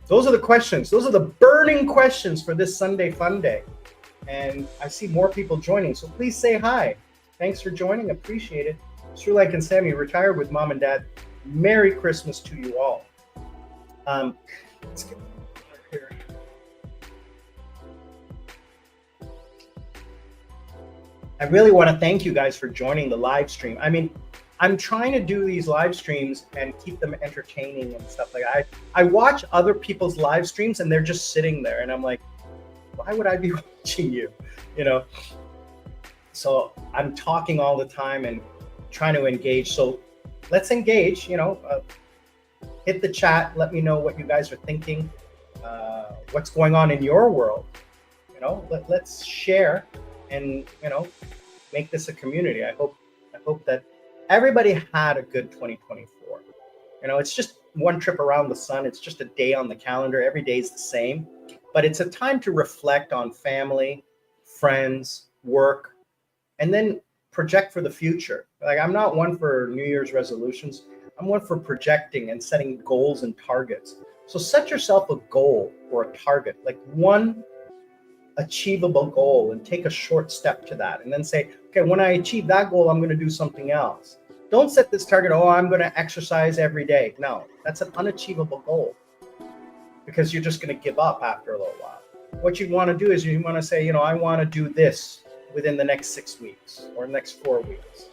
those are the questions. Those are the burning questions for this Sunday Fun Day. And I see more people joining, so please say hi. Thanks for joining. Appreciate it. Sri Lanka and Sammy, retired with mom and dad. Merry Christmas to you all. Let's get here. I really want to thank you guys for joining the live stream. I mean, I'm trying to do these live streams and keep them entertaining and stuff like that. I watch other people's live streams and they're just sitting there and I'm like, why would I be watching you? You know? So I'm talking all the time and trying to engage. So let's engage, you know, hit the chat. Let me know what you guys are thinking, what's going on in your world. You know, let's share and, you know, make this a community. I hope that everybody had a good 2024. You know, it's just one trip around the sun. It's just a day on the calendar. Every day is the same, but it's a time to reflect on family, friends, work, and then project for the future. Like, I'm not one for New Year's resolutions. I'm one for projecting and setting goals and targets. So set yourself a goal or a target, like one achievable goal, and take a short step to that. And then say, okay, when I achieve that goal, I'm going to do something else. Don't set this target, oh, I'm going to exercise every day. No, that's an unachievable goal because you're just going to give up after a little while. What you want to do is you want to say, you know, I want to do this within the next 6 weeks or next 4 weeks.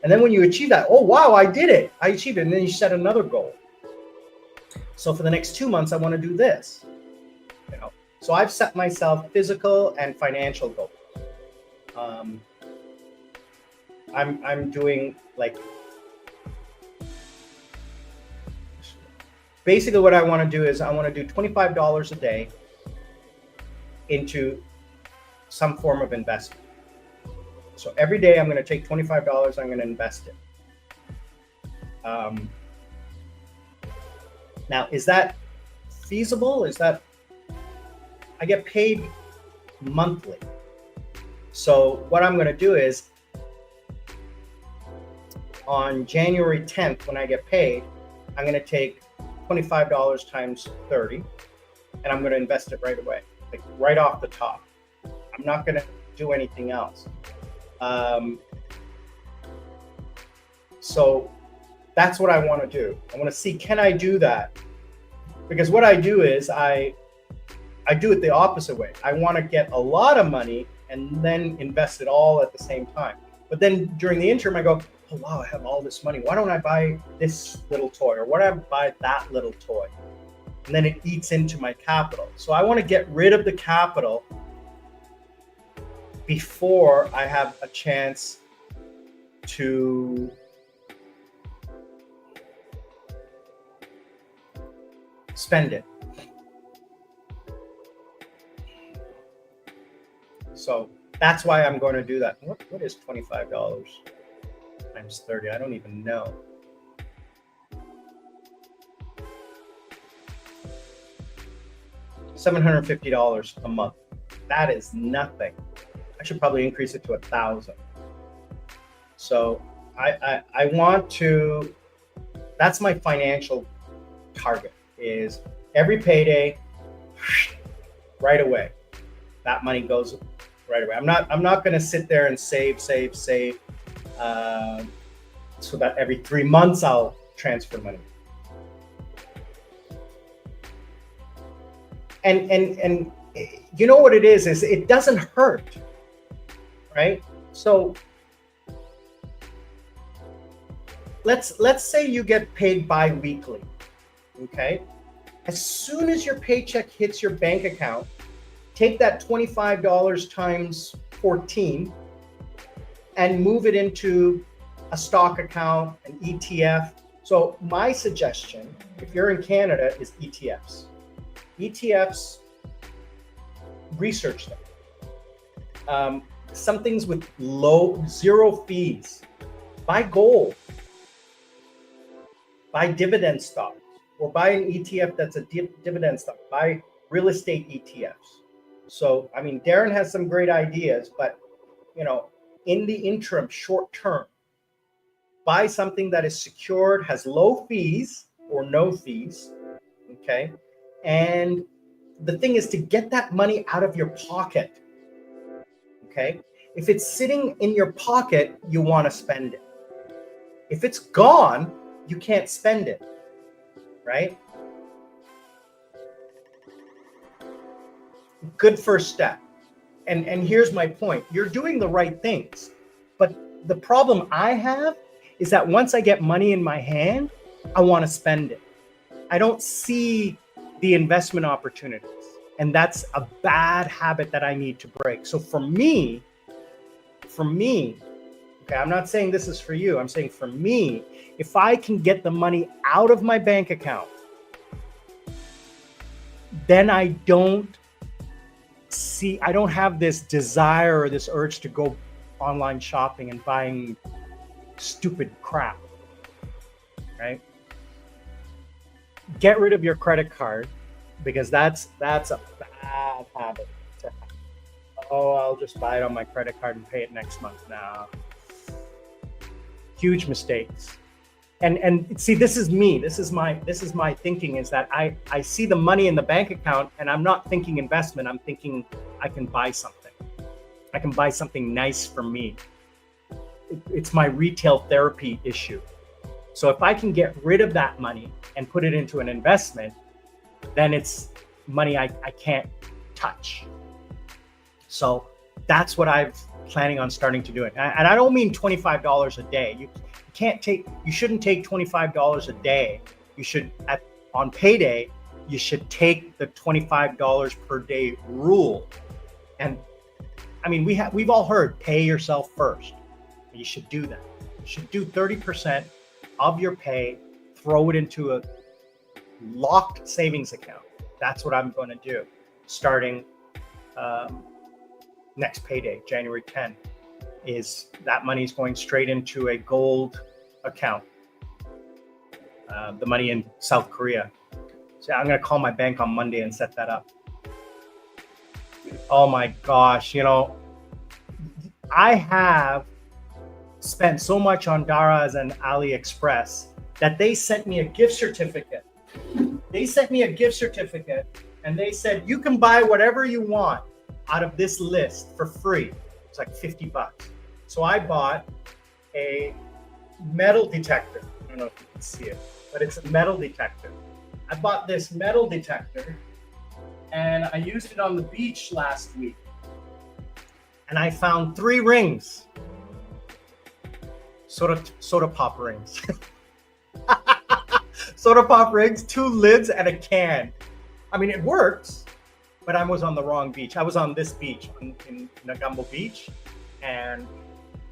And then when you achieve that, oh, wow, I did it. I achieved it. And then you set another goal. So for the next 2 months, I want to do this. You know, so I've set myself physical and financial goals. I'm doing like, basically what I want to do is I want to do $25 a day into some form of investment. So every day I'm going to take $25, I'm going to invest it. Now, is that feasible? Is that, I get paid monthly. So what I'm going to do is on January 10th, when I get paid, I'm going to take $25 times 30 and I'm going to invest it right away, like right off the top. I'm not going to do anything else. So that's what I want to do. I want to see, can I do that? Because what I do is I do it the opposite way. I want to get a lot of money and then invest it all at the same time. But then during the interim, I go, oh, wow, I have all this money. Why don't I buy this little toy? Or why don't I buy that little toy? And then it eats into my capital. So I want to get rid of the capital before I have a chance to spend it. So that's why I'm going to do that. What is $25 times 30? I don't even know. $750 a month. That is nothing. I should probably increase it to 1,000. So I want to, that's my financial target, is every payday, right away. That money goes right away. I'm not going to sit there and save, so that every 3 months I'll transfer money. And you know what it is it doesn't hurt, right? So let's say you get paid bi-weekly, okay? As soon as your paycheck hits your bank account, take that $25 times 14 and move it into a stock account, an ETF. So my suggestion, if you're in Canada, is ETFs. ETFs, research them. Some things with zero fees. Buy gold. Buy dividend stocks, or buy an ETF that's a dividend stock. Buy real estate ETFs. So, I mean, Darren has some great ideas, but, you know, in the interim, short term, buy something that is secured, has low fees or no fees, okay? And the thing is to get that money out of your pocket, okay? If it's sitting in your pocket, you want to spend it. If it's gone, you can't spend it, right? Good first step. And here's my point. You're doing the right things. But the problem I have is that once I get money in my hand, I want to spend it. I don't see the investment opportunities. And that's a bad habit that I need to break. So for me, okay, I'm not saying this is for you. I'm saying for me, if I can get the money out of my bank account, then I don't have this desire or this urge to go online shopping and buying stupid crap, right? Get rid of your credit card, because that's a bad habit to have. Oh, I'll just buy it on my credit card and pay it next month. Now, huge mistakes. And see, this is me. This is my thinking, is that I see the money in the bank account and I'm not thinking investment. I'm thinking I can buy something. I can buy something nice for me. It's my retail therapy issue. So if I can get rid of that money and put it into an investment, then it's money I can't touch. So that's what I'm planning on starting to do. And I don't mean $25 a day. You shouldn't take $25 a day. You should, on payday, you should take the $25 per day rule. And I mean, we've all heard pay yourself first. You should do that. You should do 30% of your pay, throw it into a locked savings account. That's what I'm going to do starting next payday, January 10th. Is that money is going straight into a gold account, the money in South Korea. So I'm going to call my bank on Monday and set that up. Oh my gosh, you know, I have spent so much on Daraz and AliExpress that they sent me a gift certificate. They sent me a gift certificate and they said, you can buy whatever you want out of this list for free. It's like $50. So I bought a metal detector. I don't know if you can see it, but it's a metal detector. I bought this metal detector and I used it on the beach last week. And I found 3 rings. Soda pop rings. Soda pop rings, 2 lids and a can. I mean, it works. but I was on the wrong beach. I was on this beach in Nagumbo Beach, and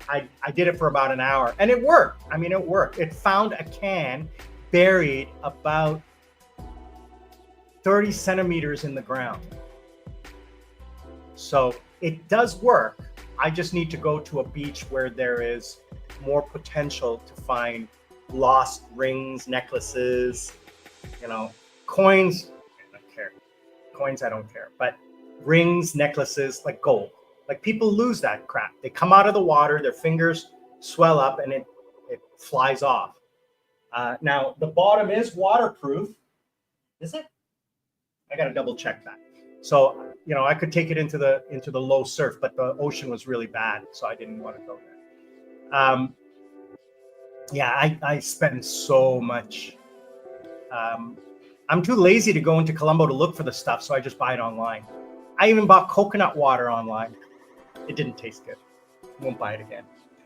I did it for about an hour, and it worked. I mean, it worked. It found a can buried about 30 centimeters in the ground. So it does work. I just need to go to a beach where there is more potential to find lost rings, necklaces, you know, coins. I don't care. Coins, I don't care. But rings, necklaces, like gold. Like people lose that crap. They come out of the water, their fingers swell up, and it flies off. Now the bottom is waterproof. Is it? I got to double check that. So, you know, I could take it into the low surf, but the ocean was really bad, so I didn't want to go there. Yeah, I spend so much. I'm too lazy to go into Colombo to look for the stuff, so I just buy it online. I even bought coconut water online. It didn't taste good. Won't buy it again.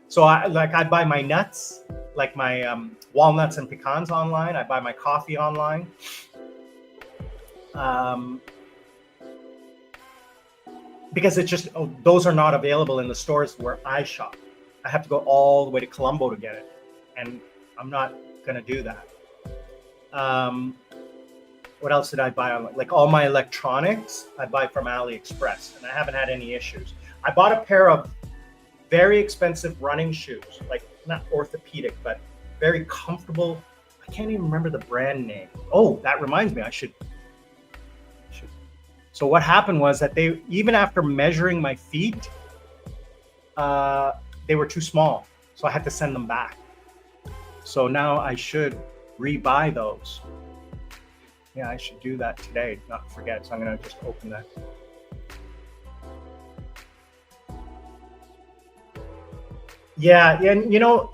So I buy my nuts, like my walnuts and pecans online. I buy my coffee online. Because it's just, those are not available in the stores where I shop. I have to go all the way to Colombo to get it, and I'm not gonna do that. What else did I buy online? Like all my electronics, I buy from AliExpress, and I haven't had any issues. I bought a pair of very expensive running shoes, like not orthopedic, but very comfortable. I can't even remember the brand name. Oh, that reminds me, I should. So what happened was that they, even after measuring my feet, they were too small. So I had to send them back. So now I should rebuy those. Yeah, I should do that today, not forget. So I'm gonna just open that. Yeah, and you know,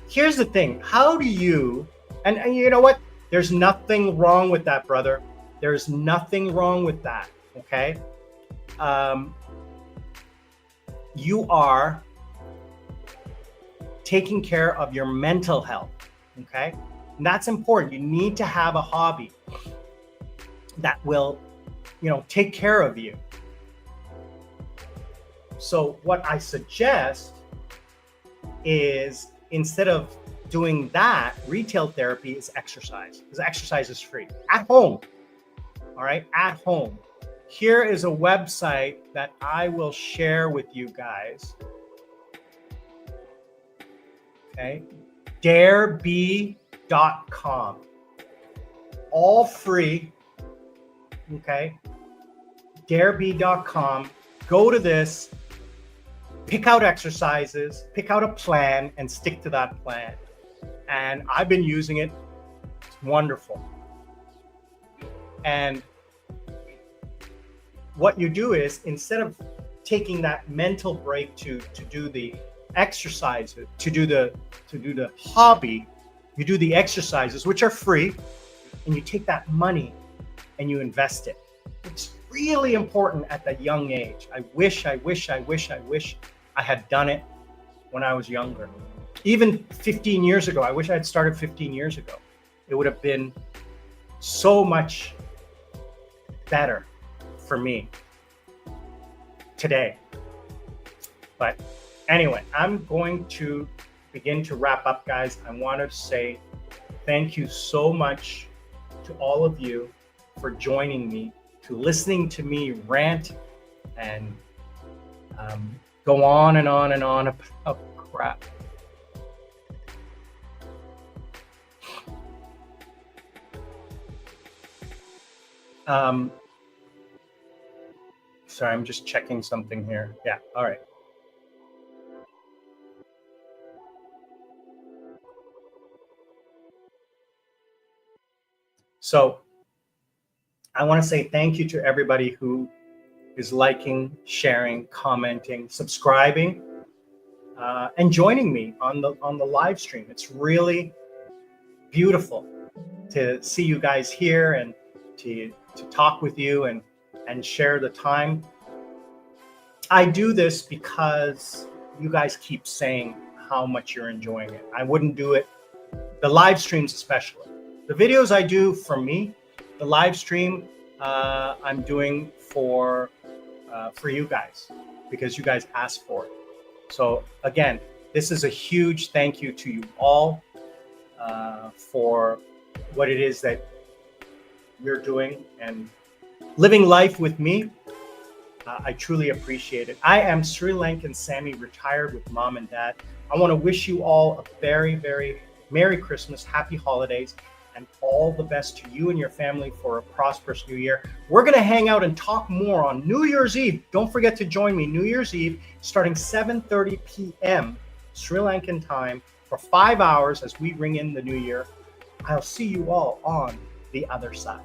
here's the thing. How do you, and you know what? There's nothing wrong with that, brother. There's nothing wrong with that, okay? You are taking care of your mental health, okay? And that's important. You need to have a hobby that will, you know, take care of you. So what I suggest is, instead of doing that, retail therapy is exercise, because exercise is free at home. All right, at home. Here is a website that I will share with you guys. Okay, darebe.com. All free. Okay, darebe.com. Go to this, pick out exercises, pick out a plan, and stick to that plan. And I've been using it. It's wonderful. And what you do is, instead of taking that mental break to do the exercises, to do the hobby, you do the exercises, which are free, and you take that money and you invest it. It's really important at that young age. I wish I had done it when I was younger. Even 15 years ago, I wish I had started 15 years ago. It would have been so much better for me today. But anyway, I'm going to begin to wrap up, guys. I want to say thank you so much to all of you for joining me, to listening to me rant and go on and on and on about crap. Sorry, I'm just checking something here. Yeah, all right. So I want to say thank you to everybody who is liking, sharing, commenting, subscribing, and joining me on the live stream. It's really beautiful to see you guys here and to talk with you and share the time. I do this because you guys keep saying how much you're enjoying it. I wouldn't do it, the live streams especially. The videos I do for me, the live stream I'm doing for you guys because you guys asked for it. So again, this is a huge thank you to you all for what it is that you're doing and living life with me. I truly appreciate it. I am Sri Lankan Sammy, retired with mom and dad. I want to wish you all a very, very Merry Christmas, Happy Holidays, and all the best to you and your family for a prosperous new year. We're going to hang out and talk more on New Year's Eve. Don't forget to join me New Year's Eve, starting 7:30 p.m. Sri Lankan time for 5 hours as we ring in the new year. I'll see you all on the other side.